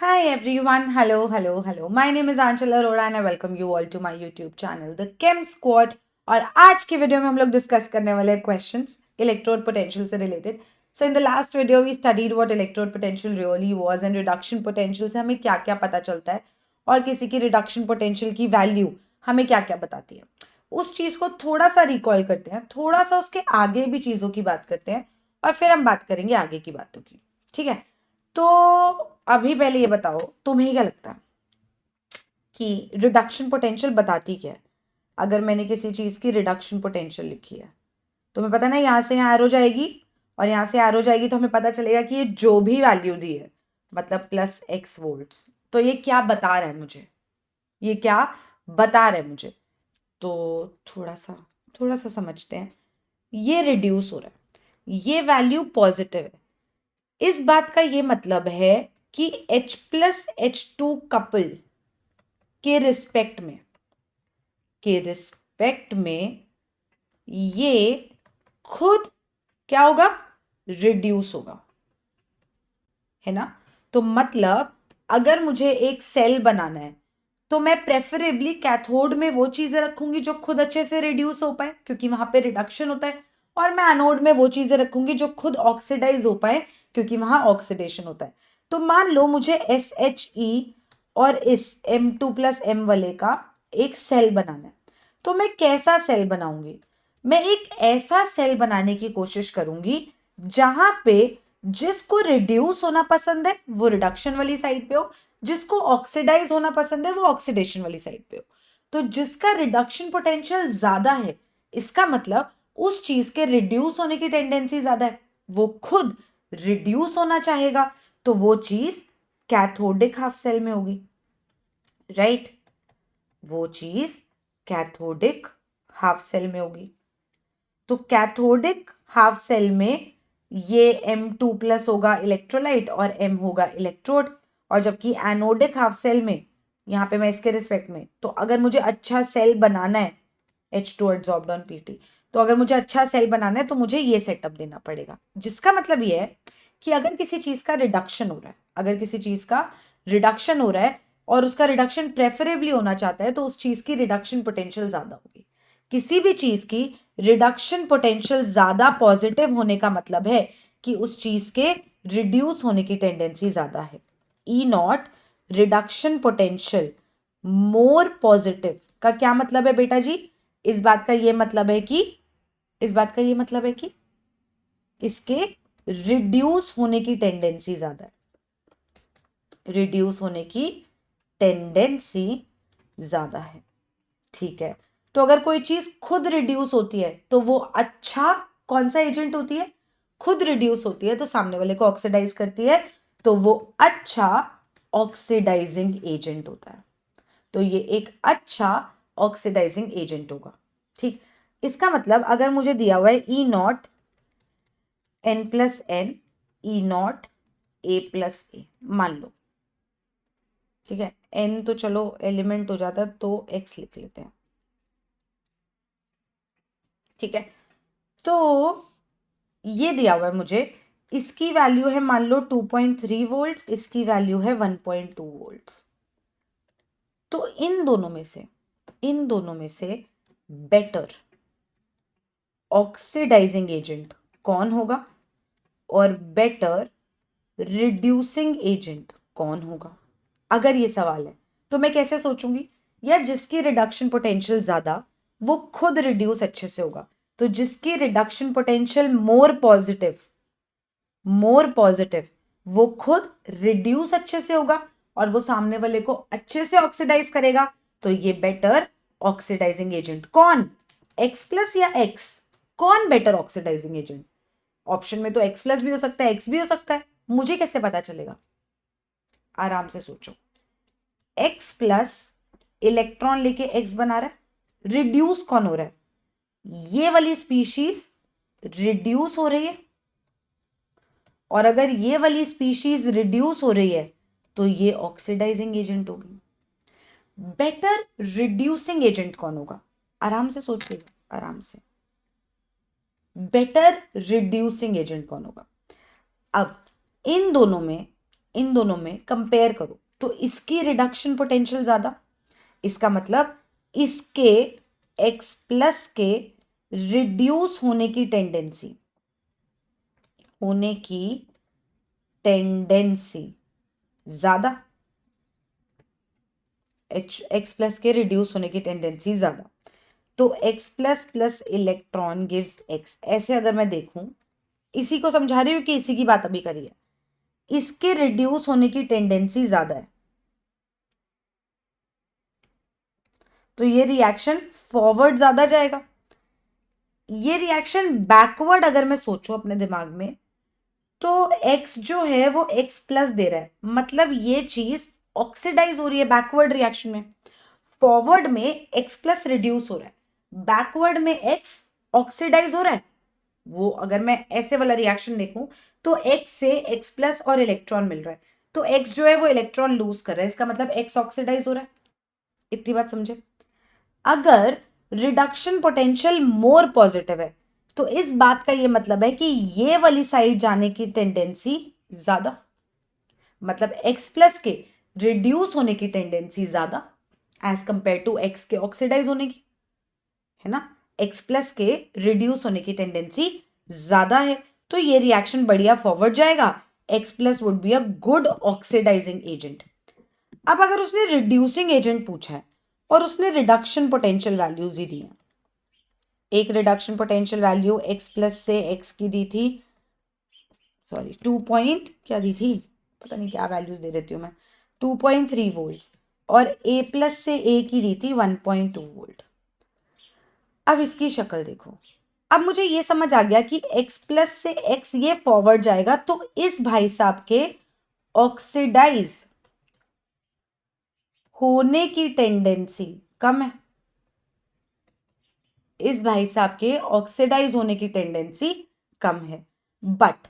Hi everyone, hello. My name is Anchal Arora and I welcome you all to my YouTube channel, The Chem Squad. और आज की video में हम लोग discuss करने वाले हैं क्वेश्चंस इलेक्ट्रोड पोटेंशियल से related. So in the last video we studied what electrode potential really was and reduction potential से हमें क्या क्या पता चलता है और किसी की रिडक्शन पोटेंशियल की वैल्यू हमें क्या क्या बताती है. उस चीज़ को थोड़ा सा रिकॉल करते हैं, थोड़ा सा उसके आगे भी चीज़ों की बात करते हैं और फिर हम बात करेंगे आगे की बातों की. ठीक है, तो अभी पहले ये बताओ, तुम्हें क्या लगता है कि रिडक्शन पोटेंशियल बताती क्या है. अगर मैंने किसी चीज़ की रिडक्शन पोटेंशियल लिखी है, तुम्हें पता ना यहाँ से यहाँ एरो जाएगी और यहाँ से एरो जाएगी, तो हमें पता चलेगा कि ये जो भी वैल्यू दी है मतलब प्लस एक्स वोल्ट्स, तो ये क्या बता रहा है मुझे, ये क्या बता रहा है मुझे. तो थोड़ा सा समझते हैं. ये रिड्यूस हो रहा है, ये वैल्यू पॉजिटिव है. इस बात का ये मतलब है कि H+H2 कपल के रिस्पेक्ट में ये खुद क्या होगा, रिड्यूस होगा, है ना. तो मतलब अगर मुझे एक सेल बनाना है तो मैं प्रेफरेबली कैथोड में वो चीजें रखूंगी जो खुद अच्छे से रिड्यूस हो पाए क्योंकि वहां पे रिडक्शन होता है, और मैं एनोड में वो चीजें रखूंगी जो खुद ऑक्सीडाइज हो पाए क्योंकि वहां ऑक्सीडेशन होता है. तो मान लो मुझे SHE और इस M2+M वाले का एक सेल बनाना है, तो मैं कैसा सेल बनाऊंगी. मैं एक ऐसा सेल बनाने की कोशिश करूंगी जहां पे जिसको रिड्यूस होना पसंद है वो रिडक्शन वाली साइड पे हो, जिसको ऑक्सीडाइज होना पसंद है वो ऑक्सीडेशन वाली साइड पे हो. तो जिसका रिडक्शन पोटेंशियल ज्यादा है, इसका मतलब उस चीज के रिड्यूस होने की टेंडेंसी ज्यादा है, वो खुद रिड्यूस होना चाहेगा, तो वो चीज कैथोडिक हाफ सेल में होगी. राइट, वो चीज कैथोडिक हाफ सेल में होगी. तो कैथोडिक हाफ सेल में ये M2+ होगा इलेक्ट्रोलाइट और M होगा इलेक्ट्रोड, और जबकि एनोडिक हाफ सेल में, यहाँ पे मैं इसके रिस्पेक्ट में, तो अगर मुझे अच्छा सेल बनाना है H2 एड्सॉर्ब्ड ऑन PT, तो अगर मुझे अच्छा सेल बनाना है तो मुझे ये सेटअप देना पड़ेगा. जिसका मतलब ये है कि अगर किसी चीज का रिडक्शन हो रहा है, अगर किसी चीज का रिडक्शन हो रहा है और उसका रिडक्शन प्रेफरेबली होना चाहता है, तो उस चीज की रिडक्शन पोटेंशियल ज्यादा होगी. किसी भी चीज की रिडक्शन पोटेंशियल ज्यादा पॉजिटिव होने का मतलब है कि उस चीज के रिड्यूस होने की टेंडेंसी ज्यादा है. E0 reduction potential more positive का क्या मतलब है बेटा जी. इस बात का ये मतलब है कि इसके रिड्यूस होने की टेंडेंसी ज्यादा है, रिड्यूस होने की टेंडेंसी ज्यादा है. ठीक है, तो अगर कोई चीज खुद रिड्यूस होती है तो वो अच्छा कौन सा एजेंट होती है, खुद रिड्यूस होती है तो सामने वाले को ऑक्सीडाइज करती है, तो वो अच्छा ऑक्सीडाइजिंग एजेंट होता है. तो ये एक अच्छा ऑक्सीडाइजिंग एजेंट होगा. ठीक, इसका मतलब अगर मुझे दिया हुआ है E0 N+N E0 A+A मान लो. ठीक है, N तो चलो एलिमेंट हो जाता तो X लिख लेते हैं. ठीक है, तो ये दिया हुआ है मुझे, इसकी वैल्यू है मान लो 2.3 वोल्ट्स, इसकी वैल्यू है 1.2 वोल्ट्स. तो इन दोनों में से बेटर ऑक्सीडाइजिंग एजेंट कौन होगा और बेटर रिड्यूसिंग एजेंट कौन होगा. अगर ये सवाल है तो मैं कैसे सोचूंगी, या जिसकी रिडक्शन पोटेंशियल ज्यादा वो खुद रिड्यूस अच्छे से होगा, तो जिसकी रिडक्शन पोटेंशियल मोर पॉजिटिव वो खुद रिड्यूस अच्छे से होगा और वो सामने वाले को अच्छे से ऑक्सीडाइज करेगा. तो ये बेटर ऑक्सीडाइजिंग एजेंट कौन, X+ या X, कौन बेटर ऑक्सीडाइजिंग एजेंट. ऑप्शन में तो X+ भी हो सकता है, X भी हो सकता है, मुझे कैसे पता चलेगा. आराम से सोचो. X+ इलेक्ट्रॉन लेके X बना रहा है, रिड्यूस कौन हो रहा है, ये वाली स्पीशीज रिड्यूस हो रही है, और अगर ये वाली स्पीशीज रिड्यूस हो रही है तो ये ऑक्सीडाइजिंग एजेंट होगी. बेटर रिड्यूसिंग एजेंट कौन होगा, आराम से सोचिए, आराम से. बेटर रिड्यूसिंग एजेंट कौन होगा. अब इन दोनों में इन दोनों में कंपेयर करो तो इसकी रिडक्शन पोटेंशियल ज्यादा, इसका मतलब इसके X प्लस के रिड्यूस होने की टेंडेंसी ज्यादा, X प्लस के रिड्यूस होने की टेंडेंसी ज्यादा। तो X plus plus electron gives X, ऐसे अगर मैं देखूं, इसी को समझा रही हूं कि इसी की बात अभी करी है, इसके रिड्यूस होने की टेंडेंसी ज्यादा है, तो ये रिएक्शन फॉरवर्ड ज्यादा जाएगा। ये रिएक्शन बैकवर्ड अगर मैं सोचूं अपने दिमाग में, तो X जो है वो X प्लस दे रहा है, मतलब ये चीज ऑक्सीडाइज हो रही है बैकवर्ड रिएक्शन में। फॉरवर्ड में X प्लस रिड्यूस हो रहा है, बैकवर्ड में X ऑक्सीडाइज हो रहा है। वो अगर मैं ऐसे वाला रिएक्शन देखूं तो X से X प्लस और इलेक्ट्रॉन मिल रहा है, तो X जो है वो इलेक्ट्रॉन लूज कर रहा है, इसका मतलब X ऑक्सीडाइज हो रहा है। इतनी बात समझे। अगर रिडक्शन पोटेंशियल मोर पॉजिटिव है तो इस बात का ये मतलब है कि ये वाली साइड जाने की टेंडेंसी ज्यादा, मतलब X प्लस के रिड्यूस होने की टेंडेंसी ज्यादा एज कंपेयर टू X के ऑक्सीडाइज होने की, है ना। X प्लस के रिड्यूस होने की टेंडेंसी ज्यादा है, तो ये रिएक्शन बढ़िया फॉरवर्ड जाएगा। X plus would be a good oxidising agent. अब अगर उसने रिड्यूसिंग एजेंट पूछा है और उसने रिडक्शन पोटेंशियल वैल्यूज ही दी है, एक reduction potential value X plus से X की दी थी, सॉरी 2 पॉइंट क्या दी थी, पता नहीं क्या वैल्यूज दे देती हूँ मैं, 2.3 वोल्ट, और A प्लस से A की दी थी 1.2 वोल्ट। अब इसकी शक्ल देखो, अब मुझे ये समझ आ गया कि X प्लस से X ये फॉरवर्ड जाएगा, तो इस भाई साहब के ऑक्सीडाइज होने की टेंडेंसी कम है, इस भाई साहब के ऑक्सीडाइज होने की टेंडेंसी कम है। But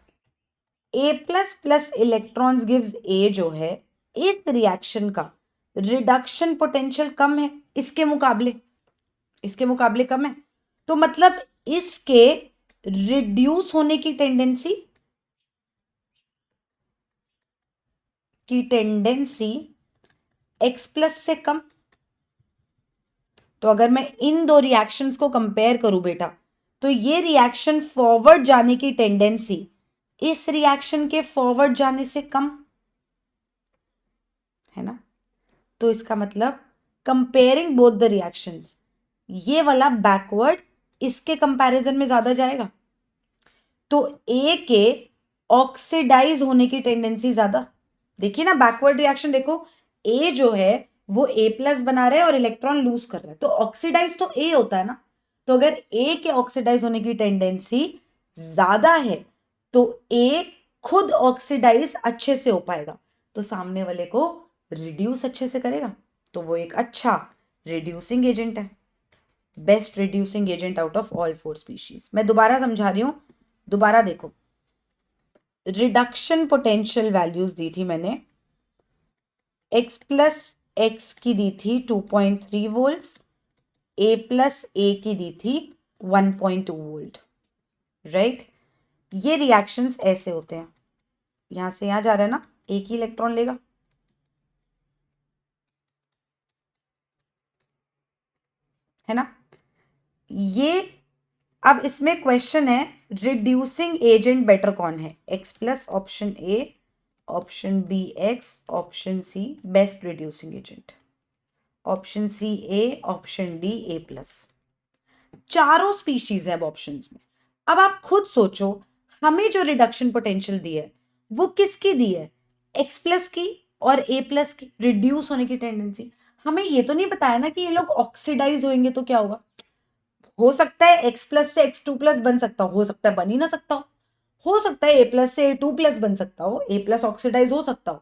A plus plus electrons gives A जो है, इस रिएक्शन का रिडक्शन पोटेंशियल कम है इसके मुकाबले कम है, तो मतलब इसके रिड्यूस होने की टेंडेंसी X प्लस से कम। तो अगर मैं इन दो रिएक्शंस को कंपेयर करूं बेटा, तो ये रिएक्शन फॉरवर्ड जाने की टेंडेंसी इस रिएक्शन के फॉरवर्ड जाने से कम है ना। तो इसका मतलब कंपेयरिंग बोथ द रिएक्शंस, ये वाला बैकवर्ड इसके कंपैरिजन में ज्यादा जाएगा, तो A के ऑक्सीडाइज होने की टेंडेंसी ज्यादा। देखिए ना बैकवर्ड रिएक्शन देखो, A जो है वो A प्लस बना रहा है और इलेक्ट्रॉन लूज कर रहा है, तो ऑक्सीडाइज तो A होता है ना। तो अगर A के ऑक्सीडाइज होने की टेंडेंसी ज्यादा है तो A खुद ऑक्सीडाइज अच्छे से हो पाएगा, तो सामने वाले को रिड्यूस अच्छे से करेगा, तो वो एक अच्छा रिड्यूसिंग एजेंट है, best reducing agent out of all 4 species. मैं दोबारा समझा रही हूं, दोबारा देखो, रिडक्शन पोटेंशियल वैल्यूज दी थी मैंने, X प्लस X की दी थी 2.3 वोल्ट, A प्लस A की दी थी 1.2 वोल्ट, राइट। ये रिएक्शंस ऐसे होते हैं, यहां से यहां जा रहा है ना, एक ही इलेक्ट्रॉन लेगा, है ना। ये अब इसमें क्वेश्चन है रिड्यूसिंग एजेंट बेटर कौन है, X plus option A, option B X, option C best reducing agent, option C A, option D A plus. चारों स्पीशीज है अब ऑप्शंस में। अब आप खुद सोचो, हमें जो रिडक्शन पोटेंशियल दी है वो किसकी दी है, X प्लस की और A प्लस की रिड्यूस होने की टेंडेंसी। हमें ये तो नहीं बताया ना कि ये लोग ऑक्सीडाइज होंगे तो क्या होगा। हो सकता है X प्लस से X2 प्लस बन सकता हो सकता है बन ही ना सकता हो सकता है A प्लस से A2 प्लस बन सकता हो, A प्लस ऑक्सीडाइज हो सकता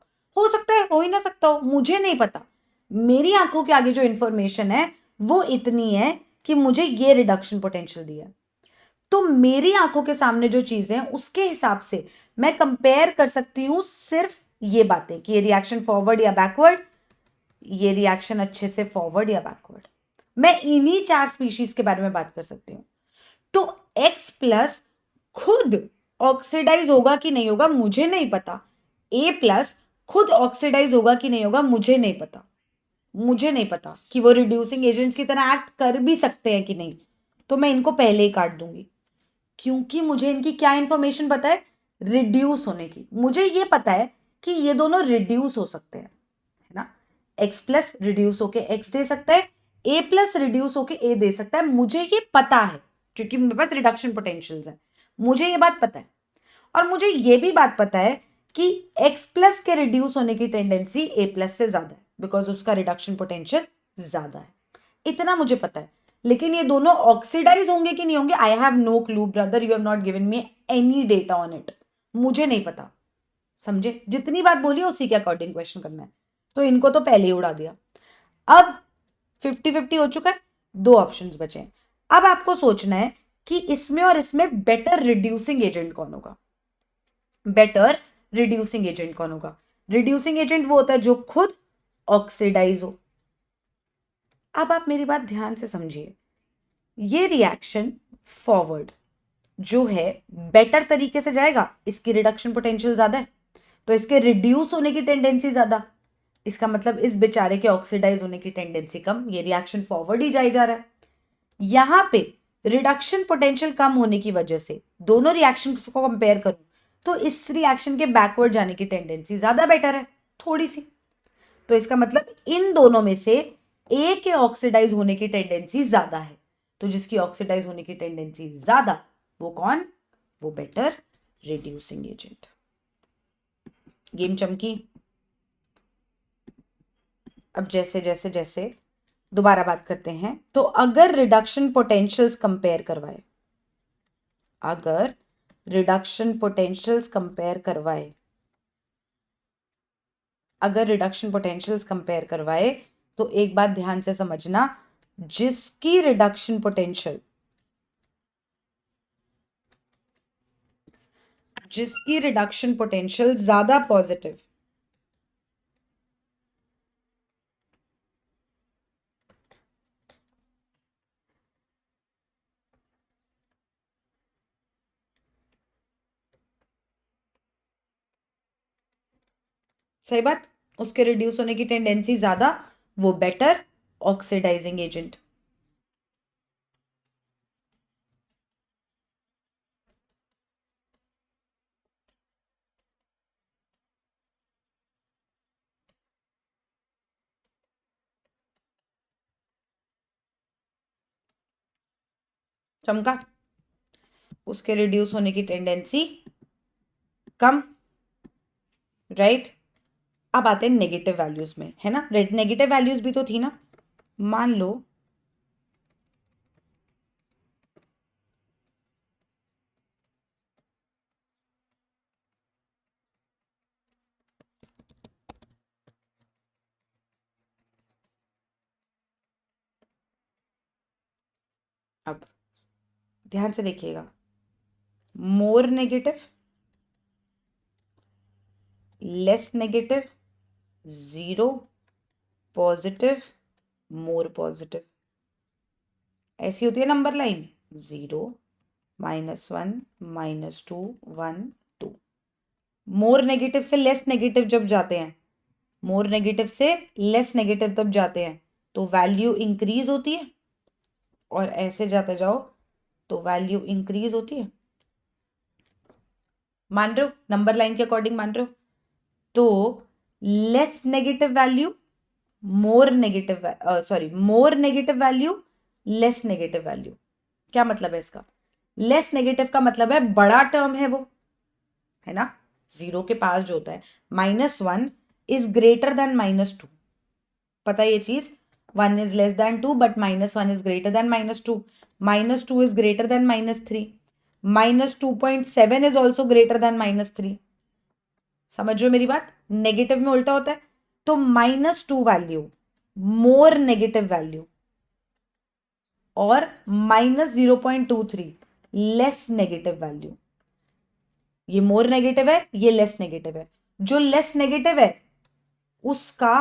है हो ही ना सकता हो, मुझे नहीं पता। मेरी आंखों के आगे जो इंफॉर्मेशन है वो इतनी है कि मुझे ये रिडक्शन पोटेंशियल दिया है, तो मेरी आंखों के सामने जो चीजें हैं उसके हिसाब से मैं कंपेयर कर सकती हूं सिर्फ ये बातें कि ये रिएक्शन फॉरवर्ड या बैकवर्ड, ये रिएक्शन अच्छे से फॉरवर्ड या बैकवर्ड। मैं इन्हीं 4 स्पीशीज के बारे में बात कर सकती हूं। तो X प्लस खुद ऑक्सीडाइज होगा कि नहीं होगा मुझे नहीं पता, A प्लस खुद ऑक्सीडाइज होगा कि नहीं होगा मुझे नहीं पता, मुझे नहीं पता कि वो रिड्यूसिंग एजेंट्स की तरह एक्ट कर भी सकते हैं कि नहीं, तो मैं इनको पहले ही काट दूंगी, क्योंकि मुझे इनकी क्या इंफॉर्मेशन पता है, रिड्यूस होने की। मुझे ये पता है कि ये दोनों रिड्यूस हो सकते हैं, है ना, x प्लस रिड्यूस होके x दे सकता है, a प्लस रिड्यूस होके a दे सकता है, मुझे ये पता है क्योंकि मेरे पास रिडक्शन पोटेंशियल्स है, मुझे ये बात पता है। और मुझे ये भी बात पता है कि x प्लस के रिड्यूस होने की टेंडेंसी a प्लस से ज्यादा है, बिकॉज उसका रिडक्शन पोटेंशियल ज्यादा है, इतना मुझे पता है। लेकिन ये दोनों ऑक्सीडाइज होंगे कि नहीं होंगे, I have no clue brother, you have not given me any data on it, मुझे नहीं पता, समझे, जितनी बात बोली उसी के अकॉर्डिंग क्वेश्चन करना है, तो इनको तो पहले ही उड़ा दिया। अब 50-50 हो चुका है, दो ऑप्शंस बचे हैं। अब आपको सोचना है कि इसमें और इसमें बेटर रिड्यूसिंग एजेंट कौन होगा, बेटर रिड्यूसिंग एजेंट कौन होगा। रिड्यूसिंग एजेंट वो होता है जो खुद ऑक्सीडाइज हो। अब आप मेरी बात ध्यान से समझिए, ये रिएक्शन फॉरवर्ड जो है बेटर तरीके से जाएगा, इसकी रिडक्शन पोटेंशियल ज्यादा है, तो इसके रिड्यूस होने की टेंडेंसी ज्यादा, इसका मतलब इस बेचारे के ऑक्सीडाइज होने की टेंडेंसी कम, ये रिएक्शन फॉरवर्ड ही जा रहा है। यहां पे रिडक्शन पोटेंशियल कम होने की वजह से दोनों रिएक्शन को कंपेयर करूं तो इस रिएक्शन के बैकवर्ड जाने की टेंडेंसी ज्यादा बेटर है, थोड़ी सी। तो इसका मतलब इन दोनों में से ए के ऑक्सीडाइज होने की टेंडेंसी ज्यादा है, तो जिसकी ऑक्सीडाइज होने की टेंडेंसी ज्यादा वो कौन, वो बेटर रिड्यूसिंग एजेंट। गेम चमकी। अब जैसे जैसे जैसे दोबारा बात करते हैं, तो अगर रिडक्शन पोटेंशियल्स कंपेयर करवाए, अगर रिडक्शन पोटेंशियल्स कंपेयर करवाए, अगर रिडक्शन पोटेंशियल्स कंपेयर करवाए, तो एक बात ध्यान से समझना, जिसकी रिडक्शन पोटेंशियल, जिसकी रिडक्शन पोटेंशियल ज्यादा पॉजिटिव, सही बात, उसके रिड्यूस होने की टेंडेंसी ज्यादा, वो बेटर ऑक्सीडाइजिंग एजेंट। चमका, उसके रिड्यूस होने की टेंडेंसी कम, राइट। अब आते हैं नेगेटिव वैल्यूज में, है ना, नेगेटिव वैल्यूज भी तो थी ना। मान लो अब ध्यान से देखिएगा, more negative, less negative, zero, positive, more positive, ऐसी होती है नंबर लाइन, 0, -1, -2, 1, 2। मोर नेगेटिव से लेस नेगेटिव जब जाते हैं, मोर नेगेटिव से लेस नेगेटिव तब जाते हैं तो वैल्यू इंक्रीज होती है, और ऐसे जाते जाओ तो वैल्यू इंक्रीज होती है। मान रहे हो, नंबर लाइन के अकॉर्डिंग मान रहे हो, तो less negative value more negative, sorry, more negative value less negative value. क्या मतलब है इसका, लेस नेगेटिव का मतलब है बड़ा टर्म है वो, है ना, जीरो के पास जो होता है, -1 इज ग्रेटर देन -2, पता है ये चीज, 1 is less than 2 but -1 is greater than -2, -2 is greater than -3, -2.7 is also greater than -3। समझ रहे हो मेरी बात, नेगेटिव में उल्टा होता है, तो -2 वैल्यू मोर नेगेटिव वैल्यू, और -0.23 लेस नेगेटिव वैल्यू। ये मोर नेगेटिव है, ये लेस नेगेटिव है, जो लेस नेगेटिव है उसका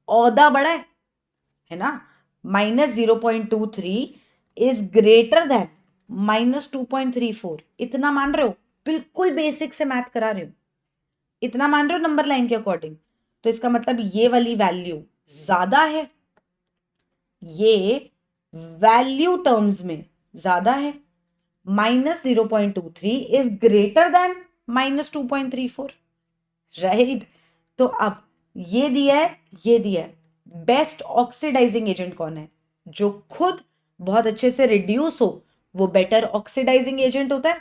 औदा बड़ा है ना, -0.23 इज ग्रेटर देन -2.34, इतना मान रहे हो, बिल्कुल बेसिक से मैथ करा रहे हो, इतना मान रहे हो नंबर लाइन के अकॉर्डिंग, तो इसका मतलब ये वाली वैल्यू ज्यादा है, ये वैल्यू टर्म्स में ज्यादा है। -0.23 इज ग्रेटर देन -2.34, राइट। तो अब ये दिया है, ये दिया है, बेस्ट ऑक्सीडाइजिंग एजेंट कौन है? जो खुद बहुत अच्छे से रिड्यूस हो वो बेटर ऑक्सीडाइजिंग एजेंट होता है।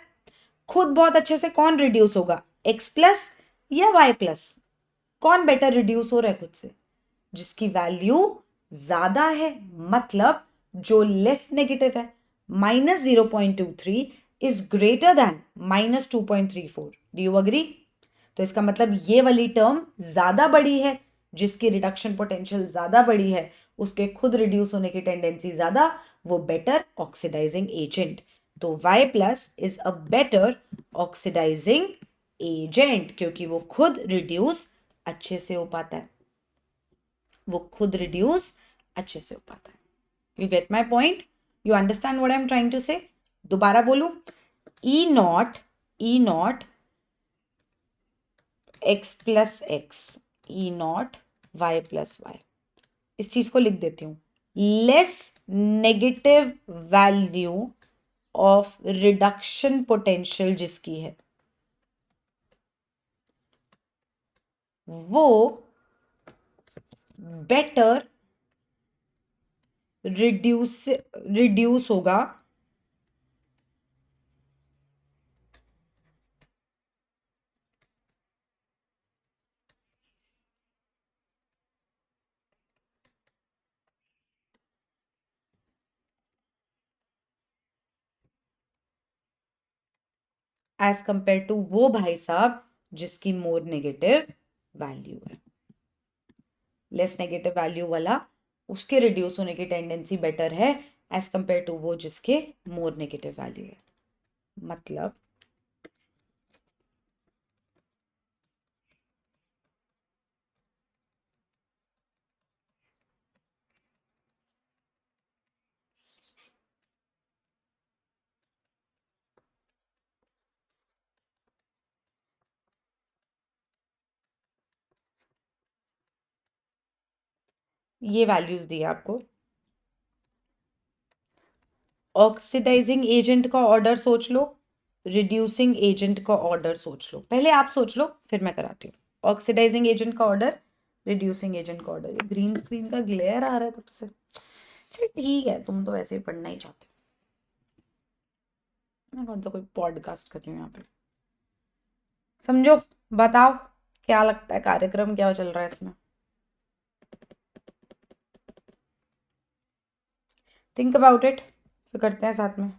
खुद बहुत अच्छे से कौन रिड्यूस होगा, X+ या Y+? कौन बेटर रिड्यूस हो रहा है खुद से? जिसकी वैल्यू ज्यादा है, मतलब जो लेस नेगेटिव है। -0.23 is greater than -2.34, do you agree? तो इसका मतलब ये वाली टर्म ज्यादा बड़ी है, जिसकी रिडक्शन पोटेंशियल ज्यादा बड़ी है, उसके खुद रिड्यूस होने की टेंडेंसी ज्यादा, वो बेटर ऑक्सीडाइजिंग एजेंट। तो Y+ is a better oxidising agent, क्योंकि वो खुद रिड्यूस अच्छे से हो पाता है, वो खुद रिड्यूस अच्छे से हो पाता है। You get my point? You understand what I am trying to say? दोबारा बोलूं, E0 X+X, E0 Y+Y, इस चीज को लिख देती हूं। Less negative value of reduction potential जिसकी है, वो बेटर रिड्यूस होगा एज कंपेयर टू वो भाई साहब जिसकी मोर नेगेटिव वैल्यू है। लेस नेगेटिव वैल्यू वाला, उसके रिड्यूस होने की टेंडेंसी बेटर है एज कंपेयर टू वो जिसके मोर नेगेटिव वैल्यू है। मतलब ये वैल्यूज दी आपको। ऑक्सीडाइजिंग एजेंट का ऑर्डर सोच लो, रिड्यूसिंग एजेंट का ऑर्डर सोच लो। पहले आप सोच लो, फिर मैं कराती हूँ। ऑक्सीडाइजिंग एजेंट का ऑर्डर, रिड्यूसिंग एजेंट का ऑर्डर। ये ग्रीन स्क्रीन का ग्लेयर आ रहा है तब से। चल ठीक है, तुम तो वैसे ही पढ़ना ही चाहते हो, मैं कौन सा कोई पॉडकास्ट कर रही हूँ यहाँ पे। समझो, बताओ क्या लगता है, कार्यक्रम क्या चल रहा है इसमें? थिंक अबाउट इट, फिर करते हैं साथ में।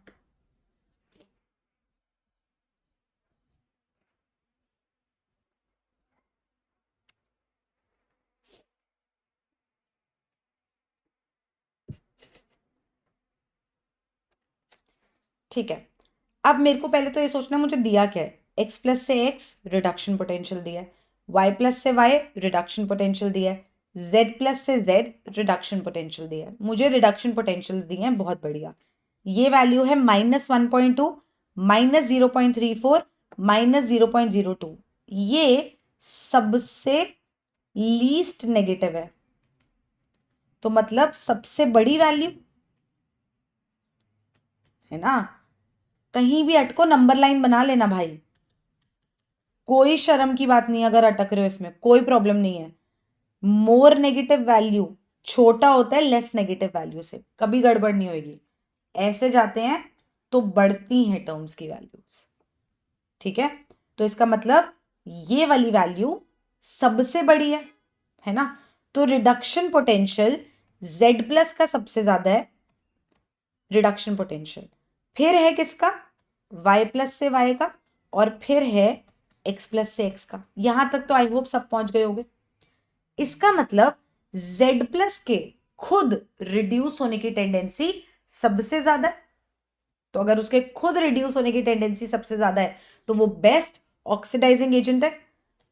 ठीक है, अब मेरे को पहले तो ये सोचना मुझे दिया क्या है। X+ से X रिडक्शन पोटेंशियल दिया है, Y+ से Y रिडक्शन पोटेंशियल दिया है, Z+ से Z रिडक्शन पोटेंशियल दिया है। मुझे रिडक्शन पोटेंशियल्स दिए हैं, बहुत बढ़िया। ये वैल्यू है -1.2, -0.34, -0.02। ये सबसे लीस्ट नेगेटिव है, तो मतलब सबसे बड़ी वैल्यू है ना। कहीं भी अटको, नंबर लाइन बना लेना भाई, कोई शर्म की बात नहीं। अगर अटक रहे हो इसमें कोई प्रॉब्लम नहीं है। मोर नेगेटिव वैल्यू छोटा होता है लेस नेगेटिव वैल्यू से, कभी गड़बड़ नहीं होगी। ऐसे जाते हैं तो बढ़ती हैं टर्म्स की वैल्यूज, ठीक है। तो इसका मतलब ये वाली वैल्यू सबसे बड़ी है ना। तो रिडक्शन पोटेंशियल Z+ का सबसे ज्यादा है रिडक्शन पोटेंशियल, फिर है किसका, Y+ से Y का, और फिर है X+ से X का। यहां तक तो आई होप सब पहुंच गए होंगे। इसका मतलब Z+ के खुद रिड्यूस होने की टेंडेंसी सबसे ज्यादा है। तो अगर उसके खुद रिड्यूस होने की टेंडेंसी सबसे ज्यादा है तो वो बेस्ट ऑक्सीडाइजिंग एजेंट है।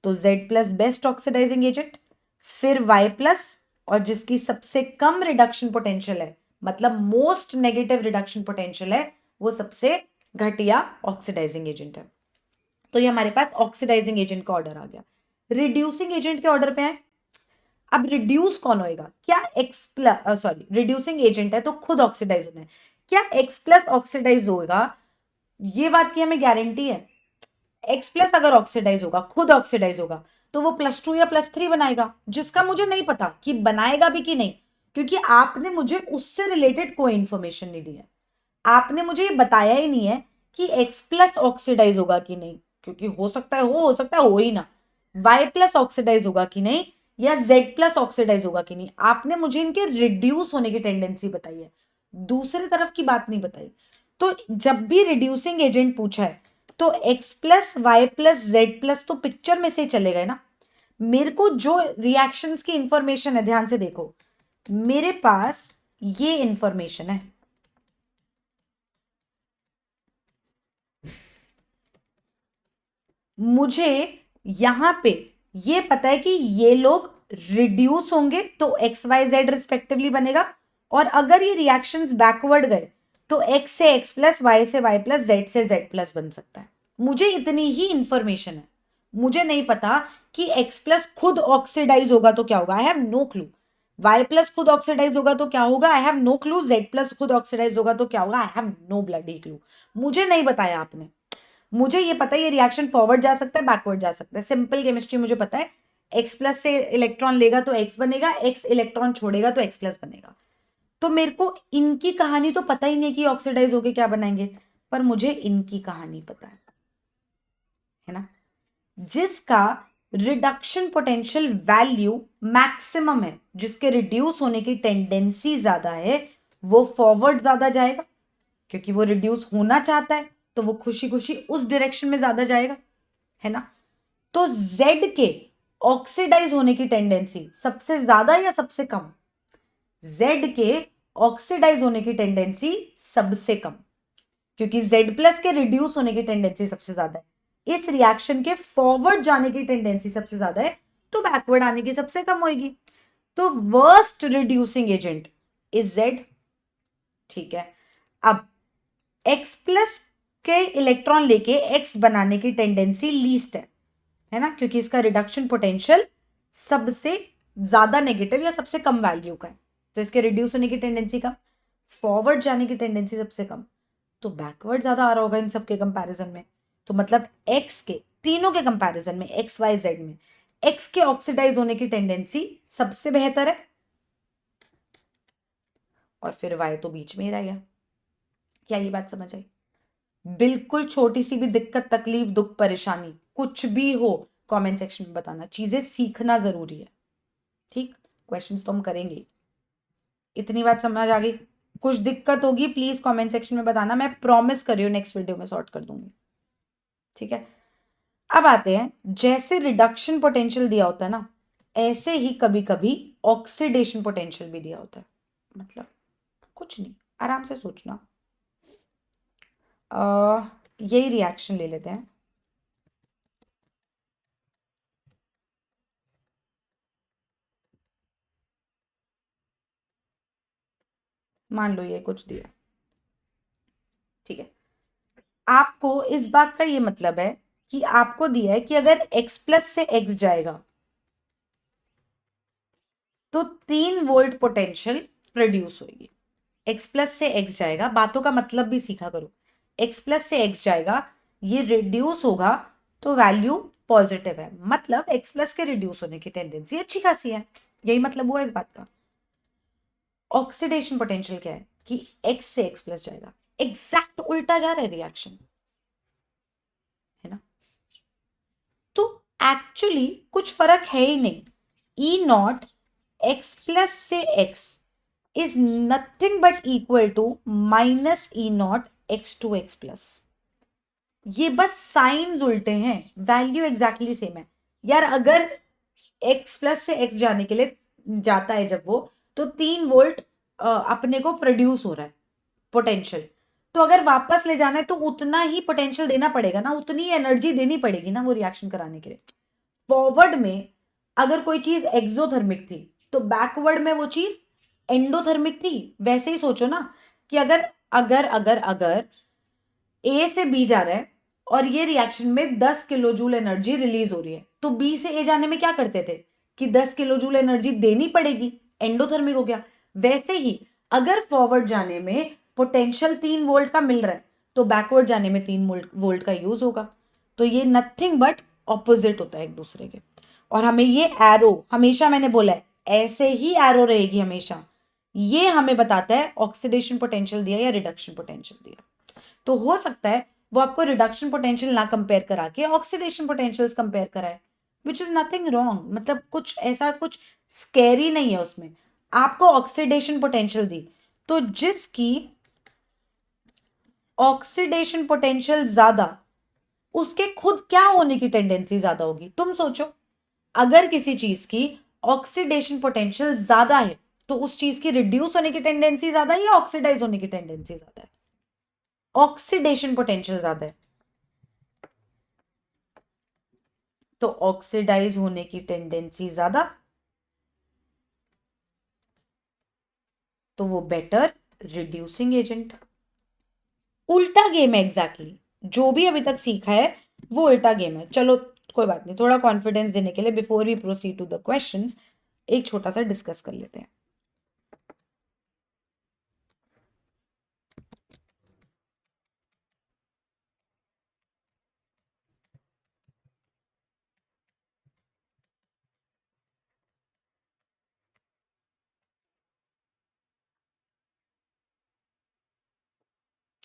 तो Z+ बेस्ट ऑक्सीडाइजिंग एजेंट, फिर Y+, और जिसकी सबसे कम रिडक्शन पोटेंशियल है, मतलब मोस्ट नेगेटिव रिडक्शन पोटेंशियल है, वो सबसे घटिया ऑक्सीडाइजिंग एजेंट है। तो ये हमारे पास ऑक्सीडाइजिंग एजेंट का ऑर्डर आ गया। रिड्यूसिंग एजेंट के ऑर्डर पे है, अब रिड्यूस कौन होएगा? क्या x plus, sorry reducing agent है तो खुद ऑक्सीडाइज होना है, क्या एक्स प्लस ऑक्सीडाइज होगा? ये बात की हमें गारंटी है। एक्स प्लस अगर ऑक्सीडाइज होगा, खुद ऑक्सीडाइज होगा, तो वो +2 या +3 बनाएगा, जिसका मुझे नहीं पता कि बनाएगा भी कि नहीं, क्योंकि आपने मुझे उससे रिलेटेड कोई इंफॉर्मेशन नहीं दी है। आपने मुझे ये बताया ही नहीं है कि एक्स प्लस ऑक्सीडाइज होगा कि नहीं, क्योंकि हो सकता है हो सकता है हो ही ना। वाई प्लस ऑक्सीडाइज होगा कि नहीं, या जेड प्लस ऑक्सीडाइज होगा कि नहीं, आपने मुझे इनके रिड्यूस होने की टेंडेंसी बताई है, दूसरी तरफ की बात नहीं बताई। तो जब भी रिड्यूसिंग एजेंट पूछा है तो X plus Y plus Z plus तो पिक्चर में से चले गए ना। मेरे को जो रिएक्शंस की इंफॉर्मेशन है, ध्यान से देखो, मेरे पास ये इंफॉर्मेशन है, मुझे यहां पे ये पता है कि ये लोग रिड्यूस होंगे तो एक्स वाई जेड रिस्पेक्टिवली बनेगा, और अगर ये रिएक्शंस बैकवर्ड गए तो एक्स से एक्स प्लस, वाई से वाई प्लस, जेड से जेड प्लस बन सकता है। मुझे इतनी ही इंफॉर्मेशन है, मुझे नहीं पता कि एक्स प्लस खुद ऑक्सीडाइज होगा तो क्या होगा, I have no clue. Y plus खुद ऑक्सीडाइज होगा तो क्या होगा, I have no clue. Z plus खुद ऑक्सीडाइज होगा तो क्या होगा, I have no bloody clue. मुझे नहीं बताया आपने, मुझे ये पता है ये रिएक्शन फॉरवर्ड जा सकता है, बैकवर्ड जा सकता है, सिंपल केमिस्ट्री मुझे पता है। एक्स प्लस से इलेक्ट्रॉन लेगा तो एक्स बनेगा, एक्स इलेक्ट्रॉन छोड़ेगा तो एक्स प्लस बनेगा। तो मेरे को इनकी कहानी तो पता ही नहीं कि ऑक्सीडाइज होके क्या बनाएंगे, पर मुझे इनकी कहानी पता है ना। जिसका रिडक्शन पोटेंशियल वैल्यू मैक्सिमम है, जिसके रिड्यूस होने की टेंडेंसी ज्यादा है, वो फॉरवर्ड ज्यादा जाएगा, क्योंकि वो रिड्यूस होना चाहता है तो वो खुशी खुशी उस डायरेक्शन में ज्यादा जाएगा, है ना। तो Z के ऑक्सीडाइज होने की टेंडेंसी सबसे ज्यादा या सबसे कम? Z के ऑक्सीडाइज होने की टेंडेंसी सबसे कम, क्योंकि Z प्लस के रिड्यूस होने की टेंडेंसी सबसे ज्यादा है। इस रिएक्शन के फॉरवर्ड जाने की टेंडेंसी सबसे ज्यादा है, तो बैकवर्ड आने की सबसे कम होगी। तो worst reducing agent is Z। ठीक है, अब X प्लस के इलेक्ट्रॉन लेके X बनाने की टेंडेंसी लीस्ट है ना, क्योंकि इसका रिडक्शन पोटेंशियल सबसे ज्यादा नेगेटिव या सबसे कम वैल्यू का है, तो इसके रिड्यूस होने की टेंडेंसी कम, फॉरवर्ड जाने की टेंडेंसी सबसे कम, तो बैकवर्ड ज्यादा आ रहा होगा इन सबके कंपैरिजन में। तो मतलब एक्स के तीनों के कंपैरिजन में, एक्स वाई जेड में, एक्स के ऑक्सीडाइज होने की टेंडेंसी सबसे बेहतर है, और फिर वाई तो बीच में ही रह गया। क्या ये बात समझ आई? बिल्कुल छोटी सी भी दिक्कत, तकलीफ, दुख, परेशानी कुछ भी हो, कमेंट सेक्शन में बताना, चीजें सीखना जरूरी है। ठीक, क्वेश्चंस तो हम करेंगे। इतनी बात समझ आ गई? कुछ दिक्कत होगी प्लीज कमेंट सेक्शन में बताना, मैं प्रॉमिस कर रही हूँ नेक्स्ट वीडियो में सॉर्ट कर दूंगी। ठीक है, अब आते हैं, जैसे रिडक्शन पोटेंशियल दिया होता है ना, ऐसे ही कभी कभी ऑक्सीडेशन पोटेंशियल भी दिया होता है। मतलब कुछ नहीं, आराम से सोचना। यही रिएक्शन ले लेते हैं, मान लो ये कुछ दिया। ठीक है, आपको इस बात का ये मतलब है कि आपको दिया है कि अगर x प्लस से x जाएगा तो 3 वोल्ट पोटेंशियल प्रोड्यूस होगी। x प्लस से x जाएगा, बातों का मतलब भी सीखा करो। x प्लस से x जाएगा, ये रिड्यूस होगा तो वैल्यू पॉजिटिव है, मतलब x प्लस के रिड्यूस होने की टेंडेंसी अच्छी खासी है, यही मतलब हुआ इस बात का। ऑक्सीडेशन पोटेंशियल क्या है कि x से x प्लस जाएगा, एग्जैक्ट उल्टा जा रहा है रिएक्शन, है ना। तो एक्चुअली कुछ फर्क है ही नहीं। ई नॉट एक्स प्लस से X is nothing but equal to minus E nought X to X plus. ये बस साइंस उल्टे हैं, वैल्यू एग्जैक्टली सेम है यार। अगर एक्स प्लस से एक्स जाने के लिए जाता है जब वो, तो 3 वोल्ट अपने को प्रोड्यूस हो रहा है पोटेंशियल, तो अगर वापस ले जाना है तो उतना ही पोटेंशियल देना पड़ेगा ना, उतनी एनर्जी देनी पड़ेगी ना वो रिएक्शन कराने के लिए। फॉरवर्ड में अगर कोई चीज एक्सोथर्मिक थी तो बैकवर्ड में वो चीज एंडोथर्मिक थी। वैसे ही सोचो ना कि अगर अगर अगर अगर ए से बी जा रहा है और ये रिएक्शन में 10 किलो जूल एनर्जी रिलीज हो रही है, तो बी से ए जाने में क्या करते थे कि 10 किलो जूल एनर्जी देनी पड़ेगी, एंडोथर्मिक हो गया। वैसे ही अगर फॉरवर्ड जाने में पोटेंशियल 3 वोल्ट का मिल रहा है तो बैकवर्ड जाने में 3 वोल्ट का यूज होगा। तो ये नथिंग बट ऑपोजिट होता है एक दूसरे के। और हमें ये एरो, हमेशा मैंने बोला है ऐसे ही एरो रहेगी हमेशा, ये हमें बताता है ऑक्सीडेशन पोटेंशियल दिया या रिडक्शन पोटेंशियल दिया। तो हो सकता है वो आपको रिडक्शन पोटेंशियल ना कंपेयर करा के ऑक्सीडेशन पोटेंशियल्स कंपेयर कराए, विच इज नथिंग रॉन्ग। मतलब कुछ ऐसा कुछ स्कैरी नहीं है उसमें। आपको ऑक्सीडेशन पोटेंशियल दी तो जिसकी ऑक्सीडेशन पोटेंशियल ज्यादा, उसके खुद क्या होने की टेंडेंसी ज्यादा होगी। तुम सोचो, अगर किसी चीज की ऑक्सीडेशन पोटेंशियल ज्यादा है तो उस चीज की रिड्यूस होने की टेंडेंसी ज्यादा है या ऑक्सीडाइज होने की टेंडेंसी ज्यादा है? ऑक्सीडेशन पोटेंशियल ज्यादा है, तो ऑक्सीडाइज होने की टेंडेंसी ज्यादा, तो वो बेटर रिड्यूसिंग एजेंट। उल्टा गेम है एग्जैक्टली, जो भी अभी तक सीखा है वो उल्टा गेम है। चलो कोई बात नहीं, थोड़ा कॉन्फिडेंस देने के लिए before we proceed to the questions एक छोटा सा डिस्कस कर लेते हैं।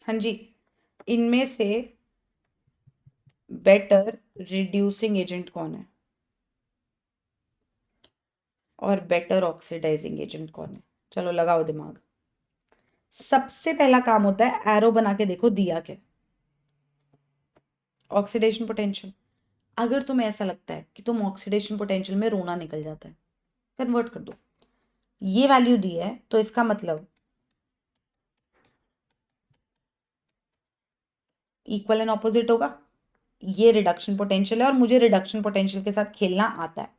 हाँ जी, इनमें से बेटर रिड्यूसिंग एजेंट कौन है और बेटर ऑक्सीडाइजिंग एजेंट कौन है? चलो लगाओ दिमाग। सबसे पहला काम होता है एरो बना के देखो दिया क्या, ऑक्सीडेशन पोटेंशियल। अगर तुम्हें ऐसा लगता है कि तुम ऑक्सीडेशन पोटेंशियल में रोना निकल जाता है, कन्वर्ट कर दो। ये वैल्यू दी है तो इसका मतलब इक्वल एंड ऑपोजिट होगा। ये रिडक्शन पोटेंशियल है और मुझे रिडक्शन पोटेंशियल के साथ खेलना आता है।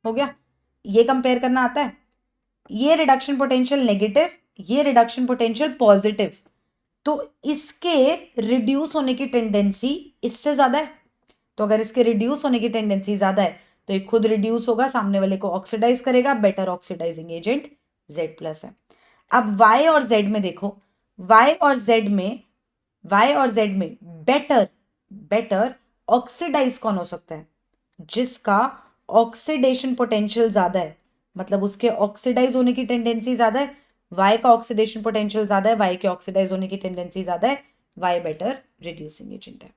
हो गया, ये कंपेयर करना आता है। ये रिडक्शन पोटेंशियल नेगेटिव, ये रिडक्शन पोटेंशियल पॉजिटिव, तो इसके रिड्यूस होने की टेंडेंसी इससे ज्यादा है। तो अगर इसके रिड्यूस होने की टेंडेंसी ज्यादा है तो ये खुद रिड्यूस होगा, सामने वाले को ऑक्सीडाइज करेगा, बेटर ऑक्सीडाइजिंग एजेंट Z+ है। अब Y और Z में देखो, Y और Z में, Y और Z में बेटर बेटर ऑक्सीडाइज कौन हो सकता है? जिसका ऑक्सीडेशन पोटेंशियल ज्यादा है, मतलब उसके ऑक्सीडाइज होने की टेंडेंसी ज्यादा है। वाई का ऑक्सीडेशन पोटेंशियल ज्यादा है, वाई के ऑक्सीडाइज होने की टेंडेंसी ज्यादा है, वाई बेटर रिड्यूसिंग एजेंट है।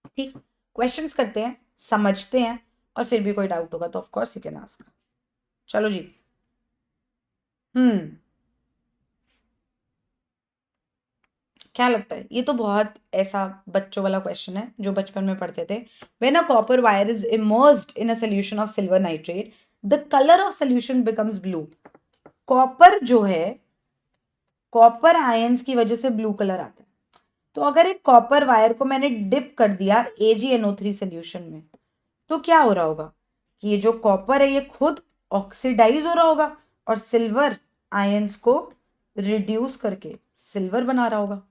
ठीक, क्वेश्चंस करते हैं, समझते हैं, और फिर भी कोई डाउट होगा तो of course you can ask. चलो जी। क्या लगता है? ये तो बहुत ऐसा बच्चों वाला क्वेश्चन है जो बचपन में पढ़ते थे। When a copper wire is immersed in a solution of silver nitrate the colour of solution becomes blue. Copper जो है, कॉपर आयंस की वजह से ब्लू कलर आता है। तो अगर एक कॉपर वायर को मैंने डिप कर दिया AgNO3 सॉल्यूशन में, तो क्या हो रहा होगा कि ये जो कॉपर है ये खुद ऑक्सीडाइज हो रहा होगा और सिल्वर आयंस को रिड्यूस करके सिल्वर बना रहा होगा।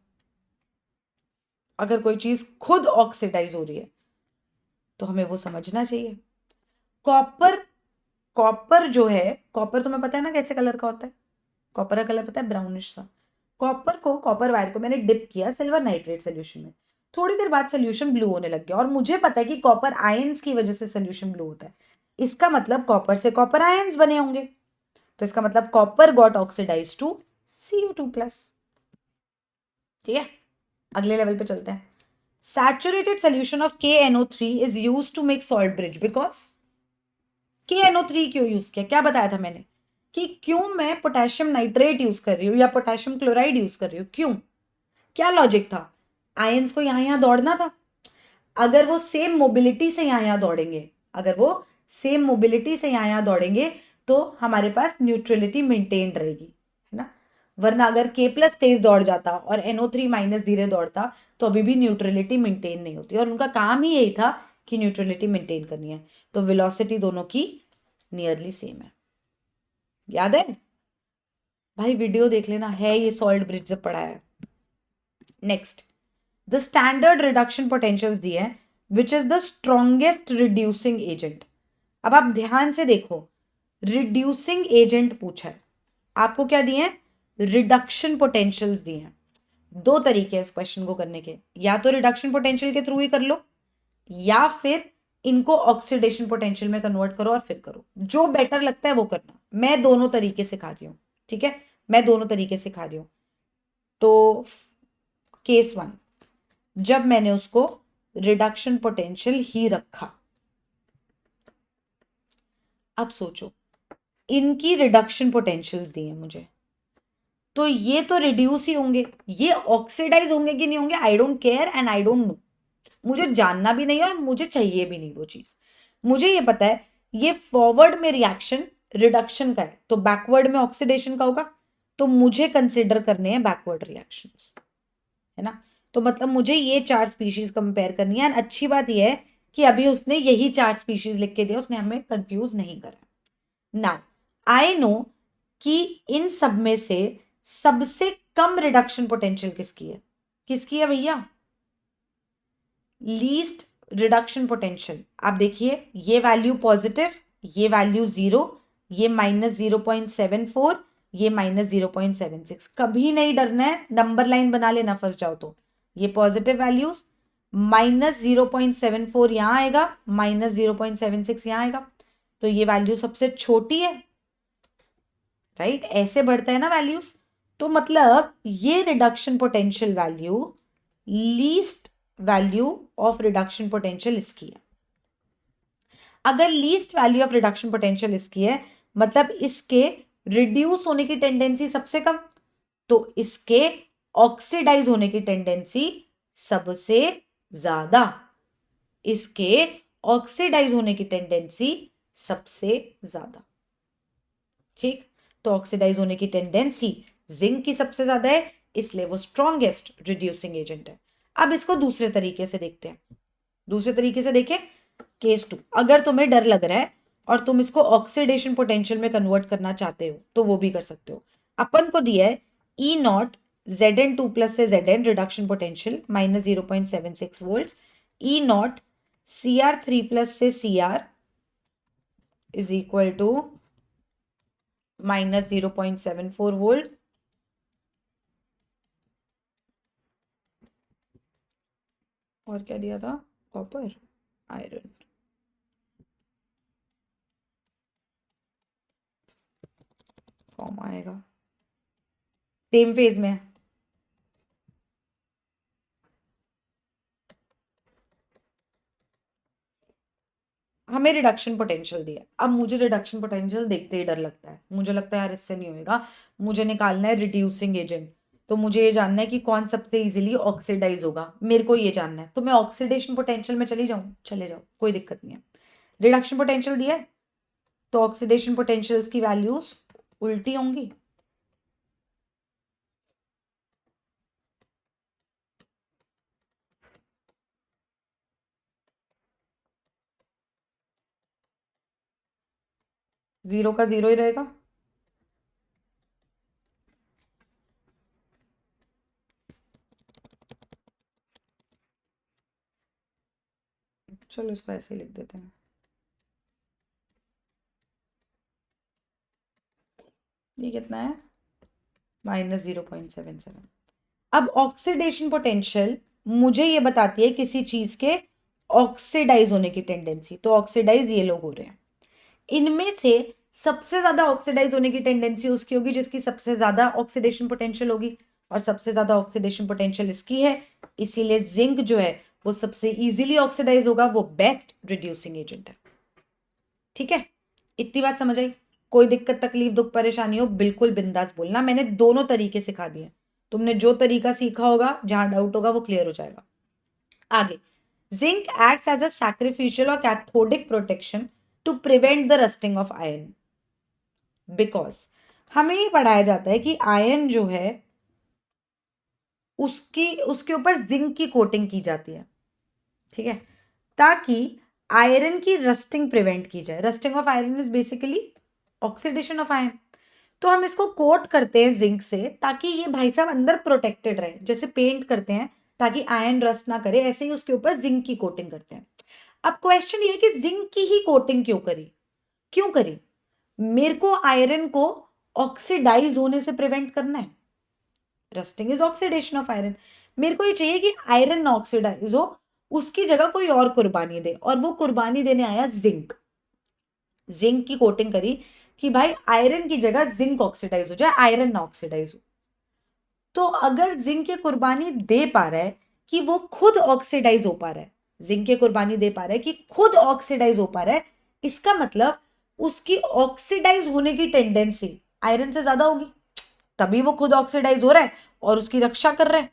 अगर कोई चीज खुद ऑक्सीडाइज हो रही है तो हमें वो समझना चाहिए। कॉपर, कॉपर जो है, कॉपर तुम्हें पता है ना कैसे कलर का होता है? कॉपर का कलर पता है? ब्राउनिश सा। कॉपर को, कॉपर वायर को मैंने डिप किया सिल्वर नाइट्रेट सोल्यूशन में, थोड़ी देर बाद सोल्यूशन ब्लू होने लग गया और मुझे पता है कि कॉपर आयंस की वजह से सोल्यूशन ब्लू होता है। इसका मतलब कॉपर से कॉपर आयंस बने होंगे, तो इसका मतलब copper got oxidise to CO2+। ठीक है, अगले लेवल पे चलते हैं। Saturated solution of KNO3 is used to make salt bridge because KNO3 क्यों यूज किया? क्या बताया था मैंने कि क्यों मैं पोटेशियम नाइट्रेट यूज कर रही हूँ या पोटेशियम क्लोराइड यूज कर रही हूँ? क्यों? क्या लॉजिक था? आयंस को यहां यहां दौड़ना था। अगर वो सेम मोबिलिटी से यहां यहां दौड़ेंगे, अगर वो सेम मोबिलिटी से यहां यहां दौड़ेंगे तो हमारे पास न्यूट्रलिटी मेंटेन रहेगी, है ना? वरना अगर K+ तेज दौड़ जाता और NO3- धीरे दौड़ता तो अभी भी न्यूट्रलिटी मेंटेन नहीं होती, और उनका काम ही यही था कि न्यूट्रलिटी मेंटेन करनी है। तो वेलोसिटी दोनों की नियरली सेम है। याद है भाई? वीडियो देख लेना, है ये सॉल्ट ब्रिज से पढ़ा है। Next, the standard reduction potentials दिए हैं which is the strongest reducing agent. अब आप ध्यान से देखो, रिड्यूसिंग एजेंट पूछा है, आपको क्या दिए हैं? रिडक्शन पोटेंशियल्स दिए हैं। दो तरीके हैं इस क्वेश्चन को करने के, या तो रिडक्शन पोटेंशियल के थ्रू ही कर लो या फिर इनको ऑक्सीडेशन पोटेंशियल में कन्वर्ट करो और फिर करो, जो बेटर लगता है वो करना। मैं दोनों तरीके सिखा रही हूं, ठीक है, मैं दोनों तरीके सिखा रही हूं। तो केस 1, जब मैंने उसको रिडक्शन पोटेंशियल ही रखा, अब सोचो इनकी रिडक्शन पोटेंशियल्स दी हैं मुझे, तो ये तो रिड्यूस ही होंगे, ये ऑक्सीडाइज होंगे कि नहीं होंगे, I don't care and I don't know, मुझे जानना भी नहीं है और मुझे चाहिए भी नहीं वो चीज। मुझे ये पता है ये फॉरवर्ड में रिएक्शन रिडक्शन का है तो बैकवर्ड में ऑक्सीडेशन का होगा, तो मुझे कंसिडर करने हैं बैकवर्ड रिएक्शंस, है ना। तो मतलब मुझे ये 4 स्पीशीज कंपेयर करनी है। अच्छी बात यह है कि अभी उसने यही 4 स्पीशीज लिख के दिया, उसने हमें कंफ्यूज नहीं करा। नाउ आई नो कि इन सब में से सबसे कम रिडक्शन पोटेंशियल किसकी है भैया? Least reduction potential. आप देखिए ये वैल्यू पॉजिटिव, ये वैल्यू 0, ये -0.74, ये -0.76। कभी नहीं डरना है, नंबर लाइन बना लेना फंस जाओ तो। ये पॉजिटिव वैल्यूज, -0.74 यहां आएगा, -0.76 यहां आएगा, तो ये वैल्यू सबसे छोटी है, राइट। ऐसे बढ़ता है ना वैल्यूज, तो मतलब ये reduction potential value least value of reduction potential इसकी है। अगर least value of reduction potential इसकी है, मतलब इसके रिड्यूस होने की टेंडेंसी सबसे कम, तो इसके ऑक्सीडाइज होने की टेंडेंसी सबसे ज्यादा, इसके ऑक्सीडाइज होने की टेंडेंसी सबसे ज्यादा, ठीक। तो ऑक्सीडाइज होने की टेंडेंसी जिंक की सबसे ज्यादा है, इसलिए वो स्ट्रॉन्गेस्ट रिड्यूसिंग एजेंट है। अब इसको दूसरे तरीके से देखते हैं, दूसरे तरीके से देखें। केस 2, अगर तुम्हें डर लग रहा है और तुम इसको ऑक्सीडेशन पोटेंशियल में कन्वर्ट करना चाहते हो तो वो भी कर सकते हो। अपन को दिया है E0 Zn2+ से Zn reduction potential -0.76 volt, E0 Cr3+ से Cr is equal to -0.74 volt, और क्या दिया था? Copper, iron. फॉर्म आएगा, सेम फेज में है। हमें रिडक्शन पोटेंशियल दिया, अब मुझे रिडक्शन पोटेंशियल देखते ही डर लगता है, मुझे लगता है यार इससे नहीं होएगा, मुझे निकालना है रिड्यूसिंग एजेंट, तो मुझे ये जानना है कि कौन सबसे इजीली ऑक्सीडाइज होगा, मेरे को ये जानना है, तो मैं ऑक्सीडेशन पोटेंशियल में चली जाऊं, चले जाओ, कोई दिक्कत नहीं है। रिडक्शन पोटेंशियल दिया है तो ऑक्सीडेशन पोटेंशियल्स की वैल्यूज उल्टी होंगी, जीरो का जीरो ही रहेगा। चलो इसको ऐसे लिख देते हैं, ये कितना है? -0.77। अब ऑक्सीडेशन पोटेंशियल मुझे ये बताती है किसी चीज के ऑक्सीडाइज होने की टेंडेंसी, तो ऑक्सीडाइज ये लोग हो रहे हैं, इनमें से सबसे ज्यादा ऑक्सीडाइज होने की टेंडेंसी उसकी होगी जिसकी सबसे ज्यादा ऑक्सीडेशन पोटेंशियल होगी, और सबसे ज्यादा ऑक्सीडेशन पोटेंशियल इसकी है, इसीलिए जिंक जो है वो सबसे इजीली ऑक्सीडाइज होगा, वो बेस्ट रिड्यूसिंग एजेंट है। ठीक है, इतनी बात समझ आई? कोई दिक्कत तकलीफ दुख परेशानी हो बिल्कुल बिंदास बोलना, मैंने दोनों तरीके सिखा दिए, तुमने जो तरीका सीखा होगा, जहां डाउट होगा वो क्लियर हो जाएगा। आगे, zinc acts as a sacrificial और cathodic protection to prevent the rusting of iron, because हमें ये पढ़ाया जाता है कि आयरन जो है उसके ऊपर जिंक की कोटिंग की जाती है, ठीक है, ताकि आयरन की रस्टिंग प्रिवेंट की जाए। Rusting of iron is basically oxidation of iron, तो हम इसको कोट करते हैं जिंक से ताकि ये भाई साहब अंदर प्रोटेक्टेड रहे, जैसे पेंट करते हैं ताकि आयन रस्ट ना करे, ऐसे ही उसके ऊपर जिंक की कोटिंग करते हैं। अब क्वेश्चन ये कि जिंक की ही कोटिंग क्यों करी? मेरे को आयरन को ऑक्सीडाइज होने से प्रिवेंट करना है। Rusting is oxidation of iron. मेरे को ये चाहिए कि आयरन ना ऑक्सीडाइज हो, उसकी जगह कोई और कुर्बानी दे, और वो कुर्बानी देने आया जिंक। जिंक की कोटिंग करी कि भाई आयरन की जगह जिंक ऑक्सीडाइज हो जाए, आयरन ना ऑक्सीडाइज हो। तो अगर जिंक की कुर्बानी दे पा रहा है कि वो खुद ऑक्सीडाइज हो पा रहा है, जिंक की कुर्बानी दे पा रहा है कि खुद ऑक्सीडाइज हो पा रहा है, इसका मतलब उसकी ऑक्सीडाइज होने की टेंडेंसी आयरन से ज्यादा होगी, तभी वो खुद ऑक्सीडाइज हो रहा है और उसकी रक्षा कर रहा है,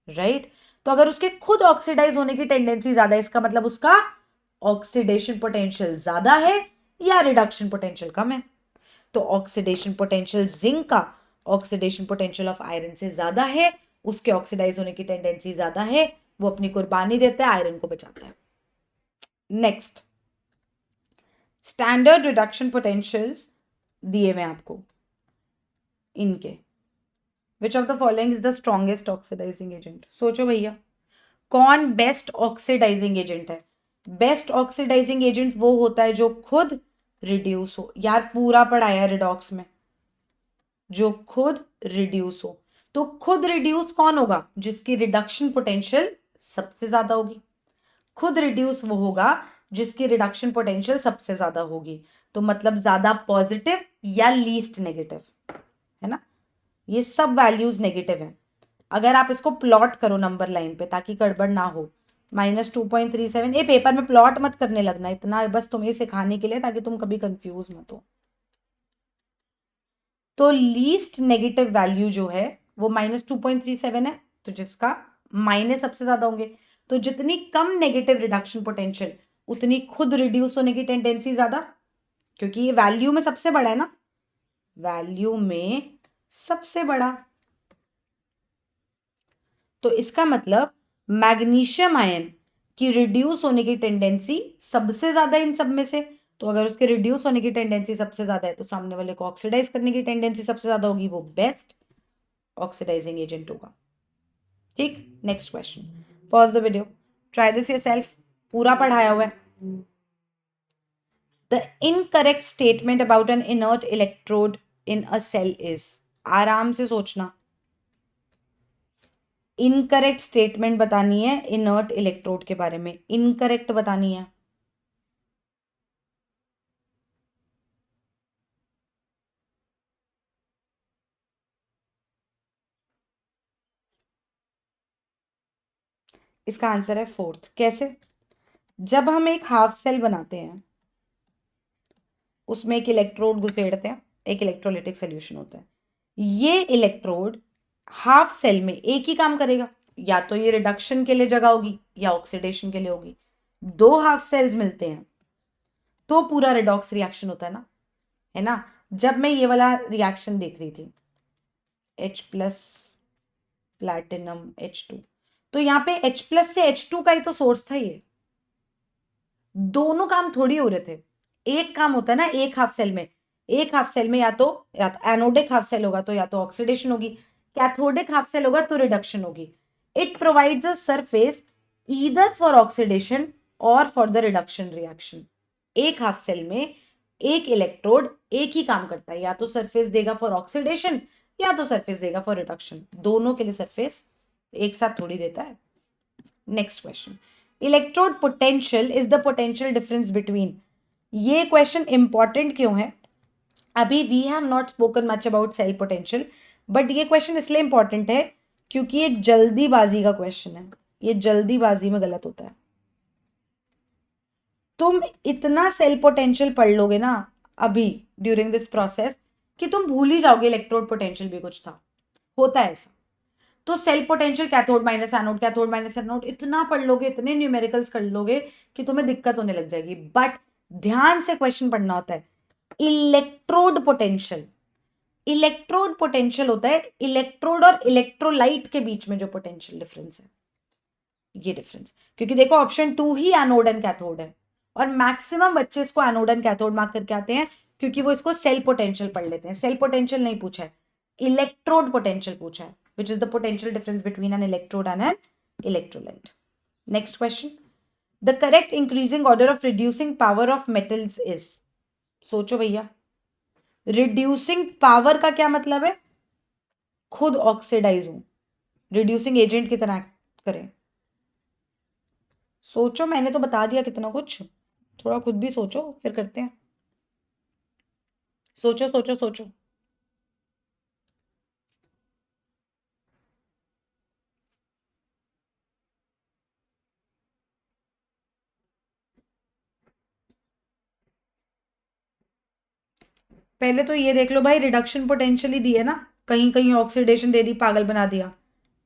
राइट? तो अगर उसके खुद ऑक्सीडाइज होने की टेंडेंसी ज्यादा है, इसका मतलब उसका ऑक्सीडेशन पोटेंशियल ज्यादा है या रिडक्शन पोटेंशियल कम है। तो ऑक्सीडेशन पोटेंशियल जिंक का ऑक्सीडेशन पोटेंशियल ऑफ आयरन से ज्यादा है, उसके ऑक्सीडाइज होने की टेंडेंसी ज्यादा है, वो अपनी कुर्बानी देता है, आयरन को बचाता है। नेक्स्ट, स्टैंडर्ड रिडक्शन पोटेंशियल्स दिए हुए आपको इनके, which of the following is the strongest oxidising agent? सोचो भैया, कौन बेस्ट ऑक्सीडाइजिंग एजेंट है? बेस्ट ऑक्सीडाइजिंग एजेंट वो होता है जो खुद रिड्यूस हो। यार पूरा पढ़ाया रिडॉक्स में, जो खुद रिड्यूस हो। तो खुद रिड्यूस कौन होगा? जिसकी रिडक्शन पोटेंशियल सबसे ज्यादा होगी। खुद रिड्यूस वो होगा जिसकी रिडक्शन पोटेंशियल सबसे ज्यादा होगी। तो मतलब ज्यादा पॉजिटिव या लीस्ट नेगेटिव, है ना? ये सब वैल्यूज नेगेटिव हैं। अगर आप इसको प्लॉट करो नंबर लाइन पे ताकि गड़बड़ ना हो, -2.37, ये पेपर में प्लॉट मत करने लगना, इतना बस तुम्हें सिखाने के लिए ताकि तुम कभी कंफ्यूज मत हो। तो लीस्ट नेगेटिव वैल्यू जो है वो -2.37 है, तो जिसका माइनस सबसे ज्यादा होंगे। तो जितनी कम नेगेटिव रिडक्शन पोटेंशियल उतनी खुद रिड्यूस होने की टेंडेंसी ज्यादा, क्योंकि ये वैल्यू में सबसे बड़ा है ना, वैल्यू में सबसे बड़ा। तो इसका मतलब मैग्नीशियम आयन की रिड्यूस होने की टेंडेंसी सबसे ज्यादा इन सब में से। तो अगर उसके रिड्यूस होने की टेंडेंसी सबसे ज्यादा है तो सामने वाले को ऑक्सीडाइज करने की टेंडेंसी सबसे ज्यादा होगी, वो बेस्ट ऑक्सीडाइजिंग एजेंट होगा। ठीक, next question, pause the video, try this yourself, पूरा पढ़ाया हुआ है। The incorrect statement about an inert electrode in a cell is, आराम से सोचना, इनकरेक्ट स्टेटमेंट बतानी है इनर्ट इलेक्ट्रोड के बारे में, इनकरेक्ट बतानी है। इसका आंसर है फोर्थ। कैसे? जब हम एक हाफ सेल बनाते हैं, उसमें एक इलेक्ट्रोड घुसेड़ते हैं, एक इलेक्ट्रोलिटिक सोल्यूशन होता है। ये इलेक्ट्रोड हाफ सेल में एक ही काम करेगा, या तो ये रिडक्शन के लिए जगह होगी या ऑक्सीडेशन के लिए होगी। दो हाफ सेल्स मिलते हैं तो पूरा रिडॉक्स रिएक्शन होता है ना? जब मैं ये वाला रिएक्शन देख रही थी, H प्लस प्लैटिनम H2, तो यहाँ पे H प्लस से H2 का ही तो सोर्स था। ये दोनों काम थोड़ी हो रहे थे, एक काम होता है ना एक हाफ सेल में। एक हाफ सेल में या तो एनोडिक हाफ सेल होगा तो या तो ऑक्सीडेशन होगी, कैथोडिक हाफ सेल होगा तो रिडक्शन होगी। It provides a surface either for oxidation और फॉर द रिडक्शन रिएक्शन। एक हाफ सेल में एक इलेक्ट्रोड एक ही काम करता है, या तो सरफेस देगा फॉर ऑक्सीडेशन या तो सरफेस देगा फॉर रिडक्शन। दोनों के लिए सरफेस एक साथ थोड़ी देता है। Next question, electrode potential is the potential difference between. ये क्वेश्चन इंपॉर्टेंट क्यों है? अभी we have not spoken much about cell potential, but ये क्वेश्चन इसलिए इंपॉर्टेंट है क्योंकि ये जल्दीबाजी का क्वेश्चन है। ये जल्दीबाजी में गलत होता है। तुम इतना सेल पोटेंशियल पढ़ लोगे ना अभी ड्यूरिंग दिस प्रोसेस कि तुम भूल ही जाओगे इलेक्ट्रोड पोटेंशियल भी कुछ था। होता है ऐसा। तो cell potential cathode minus anode, cathode minus anode इतना पढ़ लोगे, इतने न्यूमेरिकल्स कर लोगे कि तुम्हें दिक्कत होने लग जाएगी। बट ध्यान से क्वेश्चन पढ़ना होता है। इलेक्ट्रोड पोटेंशियल, इलेक्ट्रोड पोटेंशियल होता है इलेक्ट्रोड और इलेक्ट्रोलाइट के बीच में जो पोटेंशियल डिफरेंस है, ये डिफरेंस। क्योंकि देखो option 2 he anode and cathode है, और मैक्सिमम बच्चे इसको एनोड एंड कैथोड मार्क करके आते हैं क्योंकि वो इसको सेल पोटेंशियल पढ़ लेते हैं। सेल पोटेंशियल नहीं पूछा है, इलेक्ट्रोड पोटेंशियल पूछा है, which is the potential difference between an electrode and an electrolyte. Next question, the correct increasing order of reducing power of metals is. सोचो भैया, रिड्यूसिंग पावर का क्या मतलब है? खुद ऑक्सीडाइज हो, रिड्यूसिंग एजेंट की तरह करें। सोचो, मैंने तो बता दिया कितना कुछ, थोड़ा खुद भी सोचो फिर करते हैं। सोचो सोचो सोचो। पहले तो ये देख लो भाई, रिडक्शन पोटेंशियल ही दी है ना, कहीं कहीं ऑक्सीडेशन दे दी, पागल बना दिया।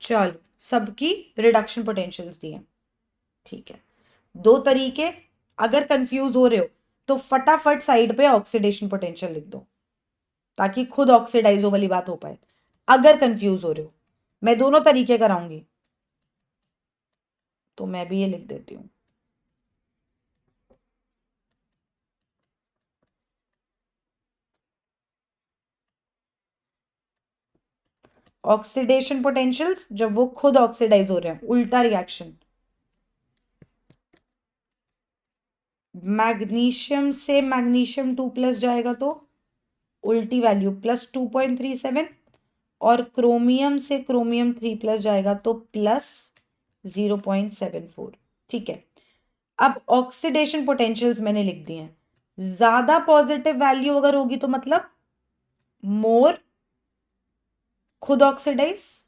चलो, सबकी रिडक्शन पोटेंशियल्स दी है, ठीक है। दो तरीके, अगर कंफ्यूज हो रहे हो तो फटाफट साइड पे ऑक्सीडेशन पोटेंशियल लिख दो, ताकि खुद ऑक्सीडाइज हो वाली बात हो पाए। अगर कंफ्यूज हो रहे हो, मैं दोनों तरीके कराऊंगी, तो मैं भी ये लिख देती हूं। ऑक्सीडेशन पोटेंशियल्स जब वो खुद ऑक्सीडाइज हो रहे हैं, उल्टा रिएक्शन। मैग्नीशियम से मैग्नीशियम 2+ जाएगा तो उल्टी वैल्यू +2.37, और क्रोमियम से क्रोमियम 3+ जाएगा तो +0.74। ठीक है, अब ऑक्सीडेशन पोटेंशियल्स मैंने लिख दिए हैं। ज्यादा पॉजिटिव वैल्यू अगर होगी तो मतलब मोर खुद ऑक्सीडाइज,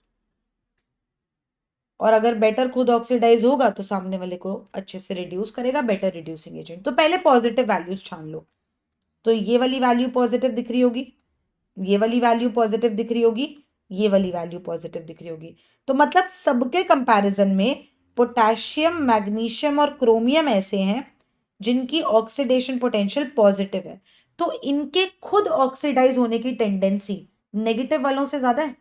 और अगर बेटर खुद ऑक्सीडाइज होगा तो सामने वाले को अच्छे से रिड्यूस करेगा, बेटर रिड्यूसिंग एजेंट। तो पहले पॉजिटिव वैल्यूज छान लो। तो ये वाली वैल्यू पॉजिटिव दिख रही होगी, ये वाली वैल्यू पॉजिटिव दिख रही होगी, ये वाली वैल्यू पॉजिटिव दिख रही होगी। तो मतलब सबके कंपैरिजन में पोटेशियम, मैग्नीशियम और क्रोमियम ऐसे हैं जिनकी ऑक्सीडेशन पोटेंशियल पॉजिटिव है। तो इनके खुद ऑक्सीडाइज होने की टेंडेंसी नेगेटिव वालों से ज्यादा है,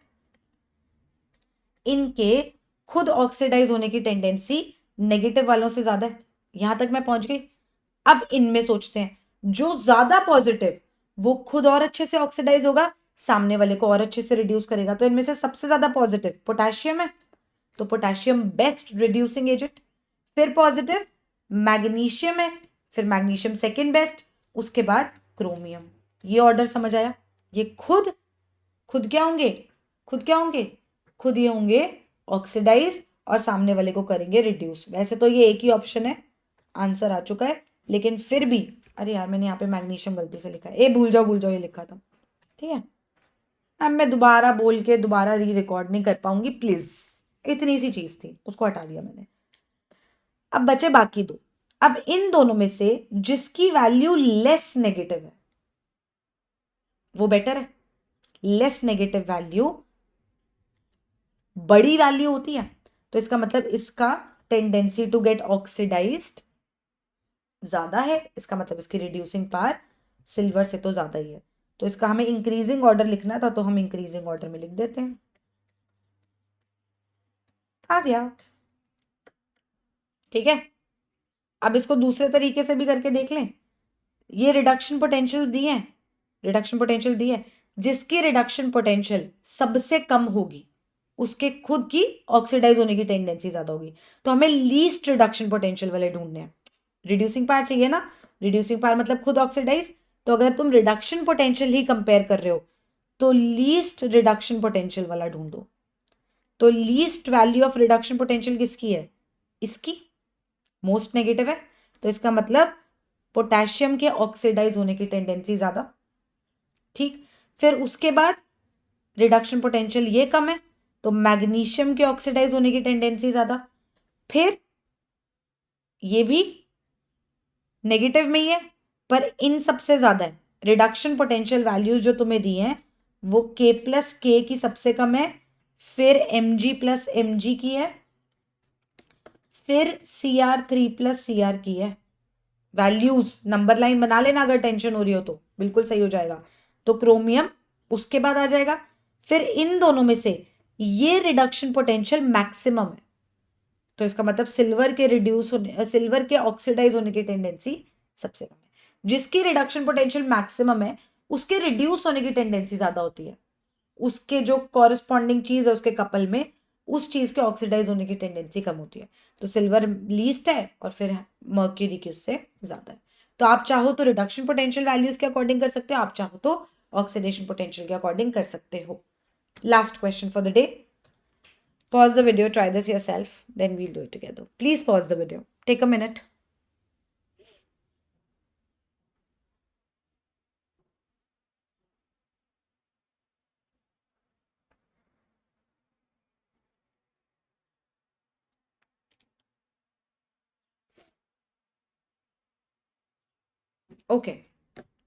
इनके खुद ऑक्सीडाइज होने की टेंडेंसी नेगेटिव वालों से ज्यादा है। यहां तक मैं पहुंच गई। अब इनमें सोचते हैं, जो ज्यादा पॉजिटिव वो खुद और अच्छे से ऑक्सीडाइज होगा, सामने वाले को और अच्छे से रिड्यूस करेगा। तो इनमें से सबसे ज्यादा पॉजिटिव पोटेशियम है, तो पोटेशियम बेस्ट रिड्यूसिंग एजेंट। फिर पॉजिटिव मैग्नीशियम है, फिर मैग्नीशियम सेकेंड बेस्ट, उसके बाद क्रोमियम। ये ऑर्डर समझ आया? ये खुद खुद क्या होंगे? खुद क्या होंगे? खुद ये होंगे ऑक्सीडाइज, और सामने वाले को करेंगे रिड्यूस। वैसे तो ये एक ही ऑप्शन है, आंसर आ चुका है, लेकिन फिर भी, अरे यार मैंने यहाँ पे मैग्नीशियम गलती से लिखा है, ए भूल जाओ ये लिखा था। ठीक है, अब मैं दोबारा बोल के दोबारा री रिकॉर्ड नहीं कर पाऊंगी, प्लीज। इतनी सी चीज थी, उसको हटा दिया मैंने। अब बचे बाकी दो। अब इन दोनों में से जिसकी वैल्यू लेस नेगेटिव है वो बेटर है। लेस नेगेटिव वैल्यू बड़ी वैल्यू होती है, तो इसका मतलब इसका टेंडेंसी टू गेट ऑक्सीडाइज्ड ज्यादा है। इसका मतलब इसकी रिड्यूसिंग पावर सिल्वर से तो ज्यादा ही है। तो इसका हमें इंक्रीजिंग ऑर्डर लिखना था, तो हम इंक्रीजिंग ऑर्डर में लिख देते हैं। आ गया, ठीक है। अब इसको दूसरे तरीके से भी करके देख लें। ये रिडक्शन पोटेंशियल्स दी हैं, रिडक्शन पोटेंशियल दी है, जिसकी रिडक्शन पोटेंशियल सबसे कम होगी उसके खुद की ऑक्सीडाइज होने की टेंडेंसी ज्यादा होगी। तो हमें लीस्ट रिडक्शन पोटेंशियल वाले ढूंढने हैं। रिड्यूसिंग पावर चाहिए ना, रिड्यूसिंग पावर मतलब खुद ऑक्सीडाइज। तो अगर तुम रिडक्शन पोटेंशियल ही कंपेयर कर रहे हो तो लीस्ट रिडक्शन पोटेंशियल वाला ढूंढो। तो least value of reduction potential किसकी है? इसकी, मोस्ट नेगेटिव है, तो इसका मतलब पोटेशियम के ऑक्सीडाइज होने की टेंडेंसी ज्यादा। ठीक, फिर उसके बाद रिडक्शन पोटेंशियल ये कम है, तो मैग्नीशियम के ऑक्सीडाइज होने की टेंडेंसी ज्यादा। फिर ये भी नेगेटिव में ही है, पर इन सबसे ज्यादा है। रिडक्शन पोटेंशियल वैल्यूज जो तुम्हें दी हैं वो K+K की सबसे कम है, फिर Mg+Mg की है, फिर Cr3+Cr की है। वैल्यूज नंबर लाइन बना लेना, अगर टेंशन हो रही हो तो बिल्कुल सही हो जाएगा। तो क्रोमियम उसके बाद आ जाएगा। फिर इन दोनों में से ये रिडक्शन पोटेंशियल मैक्सिमम है, तो इसका मतलब सिल्वर के रिड्यूस होने, सिल्वर के ऑक्सीडाइज होने की टेंडेंसी सबसे कम है। जिसकी रिडक्शन पोटेंशियल मैक्सिमम है उसके रिड्यूस होने की टेंडेंसी ज्यादा होती है। उसके जो कॉरेस्पॉन्डिंग चीज है उसके कपल में, उस चीज के ऑक्सीडाइज होने की टेंडेंसी कम होती है। तो सिल्वर लीस्ट है और फिर मर्क्यूरी की उससे ज्यादा है। तो आप चाहो तो रिडक्शन पोटेंशियल वैल्यूज के अकॉर्डिंग कर सकते हो, आप चाहो तो ऑक्सीडेशन पोटेंशियल के अकॉर्डिंग कर सकते हो। Last question for the day. Pause the video, try this yourself, then we'll do it together. Please pause the video. Take a minute. Okay,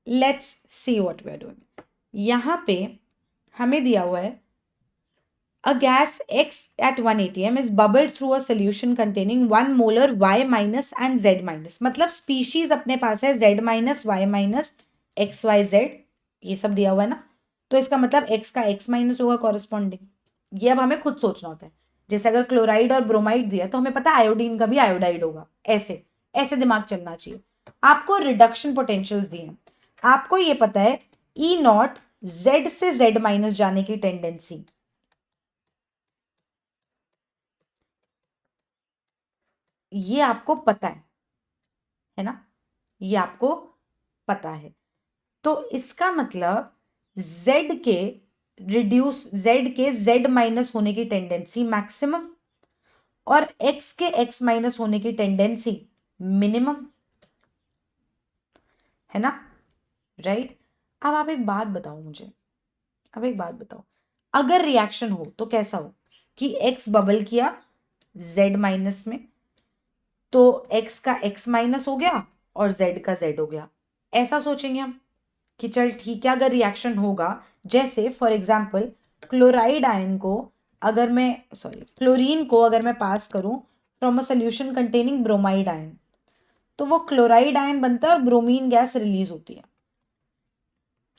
let's see what we are doing. यहाँ पे हमें दिया हुआ है a gas X at 1 atm is bubbled through a solution containing 1 molar Y minus and Z minus. मतलब species अपने पास है Z minus, Y minus, XYZ, ये सब दिया हुआ है ना, तो इसका मतलब X का X minus होगा कॉरेस्पॉन्डिंग। ये अब हमें खुद सोचना होता है। जैसे अगर क्लोराइड और ब्रोमाइड दिया तो हमें पता है आयोडीन का भी आयोडाइड होगा, ऐसे ऐसे दिमाग चलना चाहिए। आपको रिडक्शन पोटेंशियल्स दिए हैं, आपको ये पता है E नॉट Z से Z माइनस जाने की टेंडेंसी, ये आपको पता है ना, ये आपको पता है। तो इसका मतलब Z के Z माइनस होने की टेंडेंसी मैक्सिमम और X के X माइनस होने की टेंडेंसी मिनिमम, है ना, राइट। अब आप एक बात बताओ मुझे, अब एक बात बताओ, अगर रिएक्शन हो तो कैसा हो कि X बबल किया Z माइनस में, तो X का X माइनस हो गया और Z का Z हो गया, ऐसा सोचेंगे हम कि चल ठीक है। अगर रिएक्शन होगा, जैसे फॉर एग्जाम्पल क्लोराइड आयन को अगर मैं क्लोरीन को अगर मैं पास करूं from a solution containing bromide ion, तो वो क्लोराइड आयन बनता है और ब्रोमीन गैस रिलीज होती है।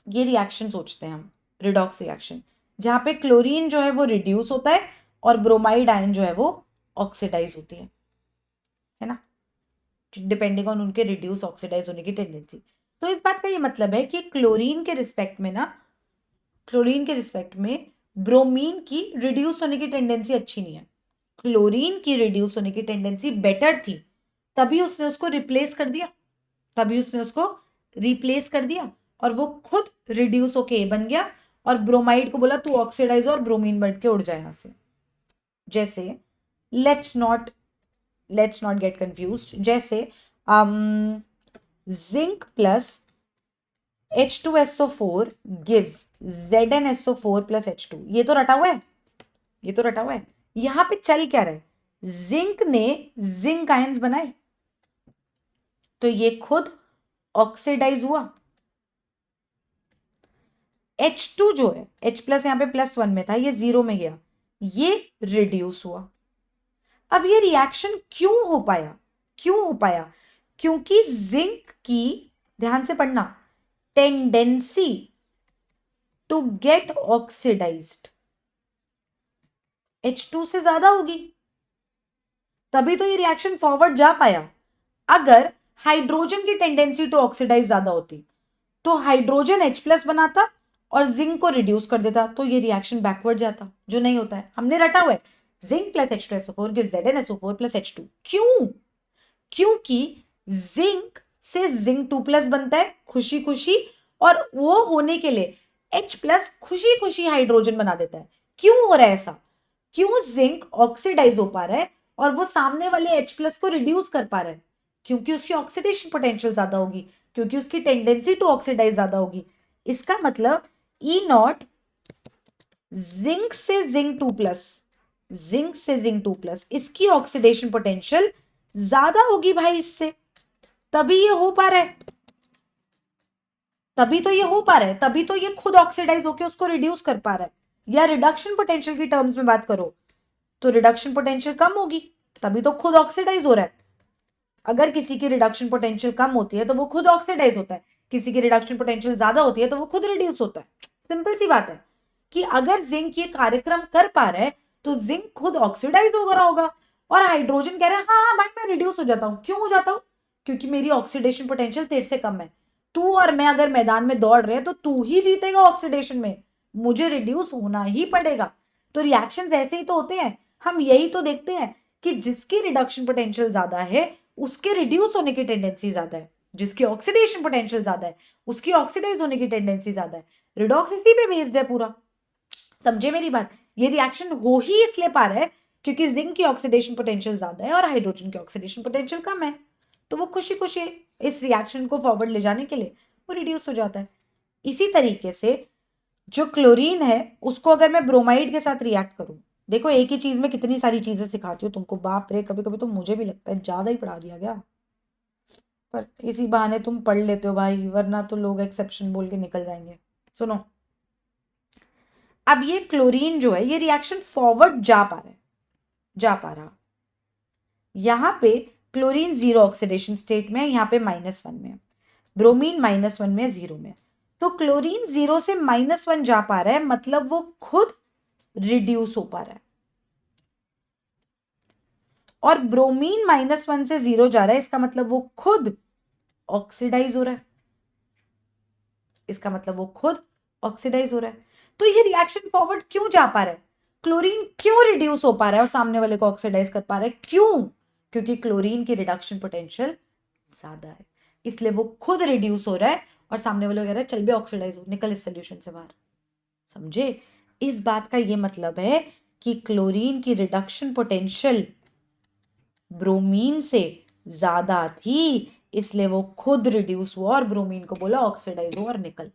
ये रिएक्शन सोचते हैं हम, रिडॉक्स रिएक्शन, जहां पे क्लोरीन जो है वो रिड्यूस होता है और ब्रोमाइड आयन जो है वो ऑक्सीडाइज होती है ना, डिपेंडिंग ऑन उनके रिड्यूस ऑक्सीडाइज होने की टेंडेंसी। तो इस बात का ये मतलब है कि क्लोरीन के रिस्पेक्ट में ना, क्लोरीन के रिस्पेक्ट में ब्रोमीन की रिड्यूस होने की टेंडेंसी अच्छी नहीं है, क्लोरीन की रिड्यूस होने की टेंडेंसी बेटर थी, तभी उसने उसको रिप्लेस कर दिया, तभी उसने उसको रिप्लेस कर दिया और वो खुद रिड्यूस होके ए बन गया और ब्रोमाइड को बोला तू ऑक्सीडाइज और ब्रोमीन बढ़ के उड़ जाए यहां से। जैसे लेट्स नॉट गेट कंफ्यूज्ड, जैसे zinc plus H2SO4 gives ZnSO4 plus H2, ये तो रटा हुआ है, ये तो रटा हुआ है। यहां पे चल क्या रहा है, जिंक ने जिंक आयंस बनाए तो ये खुद ऑक्सीडाइज हुआ, H2 जो है H प्लस यहां पे +1 में था, ये 0 में गया, ये रिड्यूस हुआ। अब ये रिएक्शन क्यों हो पाया, क्यों हो पाया, क्योंकि जिंक की, ध्यान से पढ़ना, tendency to get oxidised H2 से ज्यादा होगी, तभी तो ये रिएक्शन फॉरवर्ड जा पाया। अगर हाइड्रोजन की टेंडेंसी टू ऑक्सीडाइज ज्यादा होती तो हाइड्रोजन H प्लस बनाता और जिंक को रिड्यूस कर देता, तो ये रिएक्शन बैकवर्ड जाता, जो नहीं होता है। हमने रटा हुआ है zinc plus H2SO4 gives ZnSO4 plus H2। क्यों, क्योंकि जिंक से जिंक 2 प्लस बनता है खुशी खुशी, और वो होने के लिए H प्लस खुशी खुशी हाइड्रोजन बना देता है। क्यों हो रहा है ऐसा, क्यों जिंक ऑक्सीडाइज हो पा रहा है और वो सामने वाले H प्लस को रिड्यूस कर पा रहा है, क्योंकि उसकी ऑक्सीडेशन पोटेंशियल ज्यादा होगी, क्योंकि उसकी टेंडेंसी टू ऑक्सीडाइज ज्यादा होगी। इसका मतलब E नॉट जिंक से जिंक 2 प्लस, जिंक से जिंक 2 प्लस, इसकी ऑक्सीडेशन पोटेंशियल ज्यादा होगी भाई इससे, तभी ये हो पा रहा है, तभी तो ये हो पा रहा है, तभी तो ये खुद ऑक्सीडाइज होकर उसको रिड्यूस कर पा रहा है। या रिडक्शन पोटेंशियल की टर्म्स में बात करो तो रिडक्शन पोटेंशियल कम होगी, तभी तो खुद ऑक्सीडाइज हो रहा है। अगर किसी की रिडक्शन पोटेंशियल कम होती है तो वो खुद ऑक्सीडाइज होता है, किसी की रिडक्शन पोटेंशियल ज्यादा होती है तो वो खुद रिड्यूस होता है। सिंपल सी बात है कि अगर जिंक ये कार्यक्रम कर पा रहा है तो जिंक खुद ऑक्सीडाइज हो रहा होगा, और हाइड्रोजन कह रहा है हाँ हाँ भाई मैं रिड्यूस हो जाता हूं। क्यों हो जाता हूं, क्योंकि मेरी ऑक्सीडेशन पोटेंशियल तेरे से कम है। तू और मैं अगर मैदान में दौड़ रहे हैं तो तू ही जीतेगा ऑक्सीडेशन में, मुझे रिड्यूस होना ही पड़ेगा। तो रिएक्शंस ऐसे ही तो होते हैं, हम यही तो देखते हैं कि जिसकी रिडक्शन पोटेंशियल ज्यादा है उसके रिड्यूस होने की टेंडेंसी ज्यादा है, जिसकी ऑक्सीडेशन पोटेंशियल ज्यादा है उसकी ऑक्सीडाइज होने की टेंडेंसी ज्यादा है। रिडॉक्स इसी पे बेस्ड है पूरा। समझे मेरी बात? ये रिएक्शन हो ही इसलिए पा रहा है क्योंकि जिंक की ऑक्सीडेशन पोटेंशियल ज्यादा है और हाइड्रोजन की ऑक्सीडेशन पोटेंशियल कम है, तो वो खुशी खुशी इस रिएक्शन को फॉरवर्ड ले जाने के लिए वो रिड्यूस हो जाता है। इसी तरीके से जो क्लोरीन है उसको अगर मैं ब्रोमाइड के साथ रिएक्ट करूं, देखो एक ही चीज में कितनी सारी चीजें सिखाती हूँ तुमको, बाप रे, कभी कभी तो मुझे भी लगता है ज्यादा ही पढ़ा दिया गया, पर इसी बहाने तुम पढ़ लेते हो भाई, वरना तो लोग एक्सेप्शन बोल के निकल जाएंगे। सुनो, अब ये क्लोरीन जो है ये रिएक्शन फॉरवर्ड जा पा रहा है, जा पा रहा, यहां पे क्लोरीन जीरो ऑक्सीडेशन स्टेट में है, यहां पे -1 में है, ब्रोमीन -1 में, 0 में। तो क्लोरीन 0 से -1 जा पा रहा है, मतलब वो खुद रिड्यूस हो पा रहा है, और ब्रोमीन -1 से 0 जा रहा है, इसका मतलब वो खुद ऑक्सीडाइज हो रहा है, इसका मतलब वो खुद ऑक्सीडाइज हो रहा है। तो ये रिएक्शन फॉरवर्ड क्यों जा पा रहा है? क्लोरीन क्यों रिड्यूस हो पा रहा है और सामने वाले को ऑक्सीडाइज कर पा रहा है? क्यों? क्योंकि क्लोरीन की रिडक्शन पोटेंशियल ज्यादा है, इसलिए वो खुद रिड्यूस हो रहा है और सामने वाले कह रहा है चल भी ऑक्सीडाइज हो, निकल इस सोल्यूशन से बाहर। समझे? इस बात का ये मतलब है कि क्लोरीन की रिडक्शन पोटेंशियल ब्रोमीन से ज्यादा थी, इसलिए वो खुद रिड्यूस हुआ और ब्रोमीन को बोला ऑक्सीडाइज हो और निकल।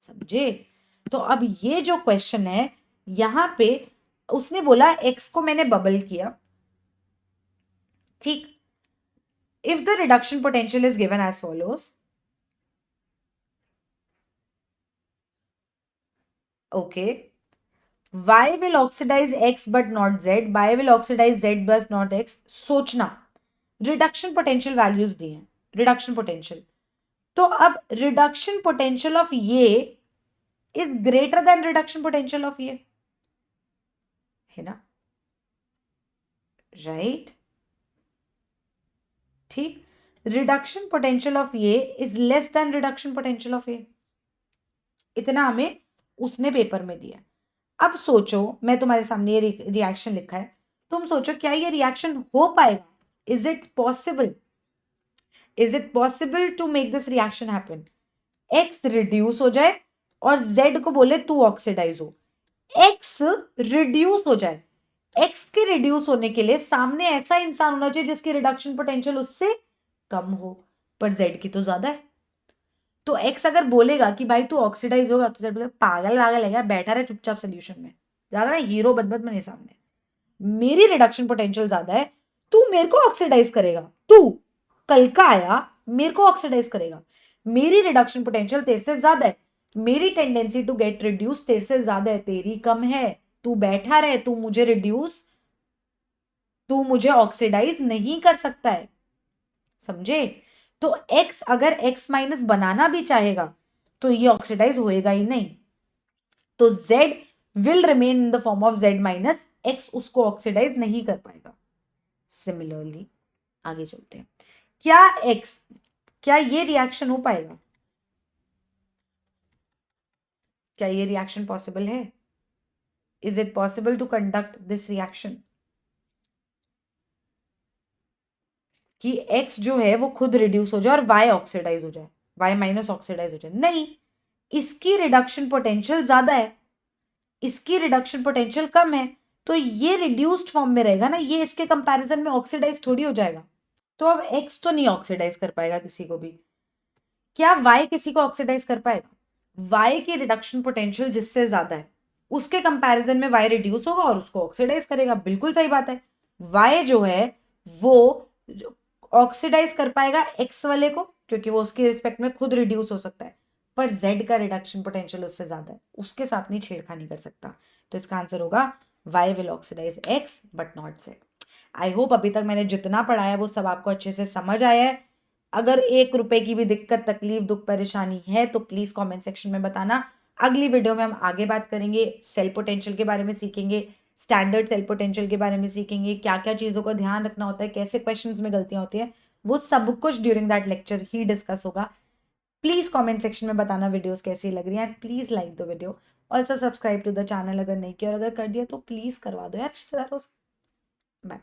समझे? तो अब ये जो क्वेश्चन है यहां पे उसने बोला एक्स को मैंने बबल किया, ठीक। If the reduction potential is given as follows, okay, y will oxidize x but not z, y will oxidize z but not x। सोचना, रिडक्शन पोटेंशियल वैल्यूज दी हैं, रिडक्शन पोटेंशियल, तो अब रिडक्शन पोटेंशियल ऑफ ये is greater than reduction potential of ये, है ना? Right, ठीक। Reduction potential of ये is less than reduction potential of ये, इतना हमें उसने पेपर में दिया। अब सोचो, मैं तुम्हारे सामने ये रिएक्शन लिखा है, तुम सोचो क्या ये रिएक्शन हो पाएगा? Is it possible? Is it possible to make this reaction happen? X reduce हो जाए और जेड को बोले तू ऑक्सीडाइज हो, एक्स रिड्यूस हो जाए, एक्स के रिड्यूस होने के लिए सामने ऐसा इंसान होना चाहिए जिसकी रिडक्शन पोटेंशियल उससे कम हो, पर जेड की तो ज्यादा है। तो एक्स अगर बोलेगा कि भाई तू ऑक्सीडाइज होगा, तो जेड बोलेगा पागल वागल है क्या, बैठा रहे चुपचाप सोल्यूशन में, ज्यादा ना हीरो बदबद बने सामने, मेरी रिडक्शन पोटेंशियल ज्यादा है, तू मेरे को ऑक्सीडाइज करेगा, तू कल का आया मेरे को ऑक्सीडाइज करेगा, मेरी रिडक्शन पोटेंशियल तेरे से ज्यादा है, मेरी टेंडेंसी टू गेट रिड्यूस तेरे से ज्यादा है, तेरी कम है, तू बैठा रहे, तू मुझे रिड्यूस, तू मुझे ऑक्सीडाइज नहीं कर सकता है। समझे? तो x अगर x माइनस बनाना भी चाहेगा तो ये ऑक्सीडाइज होएगा ही नहीं, तो z will remain in the form of z minus x, उसको ऑक्सीडाइज नहीं कर पाएगा। सिमिलरली आगे चलते हैं, क्या ये रिएक्शन हो पाएगा? क्या ये रिएक्शन पॉसिबल है? Is it possible to conduct this reaction कि x जो है वो खुद रिड्यूस हो जाए और y ऑक्सीडाइज हो जाए, y माइनस ऑक्सीडाइज हो जाए? नहीं, इसकी रिडक्शन पोटेंशियल ज्यादा है, इसकी रिडक्शन पोटेंशियल कम है, तो ये रिड्यूस्ड फॉर्म में रहेगा ना, ये इसके कंपैरिजन में ऑक्सीडाइज थोड़ी हो जाएगा। तो अब x तो नहीं ऑक्सीडाइज कर पाएगा किसी को भी, क्या y किसी को ऑक्सीडाइज कर पाएगा? y की रिडक्शन पोटेंशियल जिससे ज्यादा है उसके कंपैरिजन में y रिड्यूस होगा और उसको ऑक्सीडाइज करेगा, बिल्कुल सही बात है। y जो है वो ऑक्सीडाइज कर पाएगा x वाले को, क्योंकि वो उसके रिस्पेक्ट में खुद रिड्यूस हो सकता है, पर z का रिडक्शन पोटेंशियल उससे ज्यादा है, उसके साथ नहीं छेड़खानी कर सकता, तो इसका आंसर होगा y will oxidise x but not z। I hope अभी तक मैंने जितना पढ़ाया वो सब आपको अच्छे से समझ आया है। अगर 1 रुपए की भी दिक्कत, तकलीफ, दुख, परेशानी है तो प्लीज कमेंट सेक्शन में बताना। अगली वीडियो में हम आगे बात करेंगे, सेल पोटेंशियल के बारे में सीखेंगे, स्टैंडर्ड सेल पोटेंशियल के बारे में सीखेंगे, क्या क्या चीजों का ध्यान रखना होता है, कैसे क्वेश्चंस में गलतियां होती है, वो सब कुछ ड्यूरिंग दैट लेक्चर ही डिस्कस होगा। प्लीज कमेंट सेक्शन में बताना वीडियोस कैसी लग रही हैं, please like the video. Also subscribe to the channel अगर नहीं किया, और अगर कर दिया तो प्लीज़ करवा दो यार रिश्तेदारों से। बाय।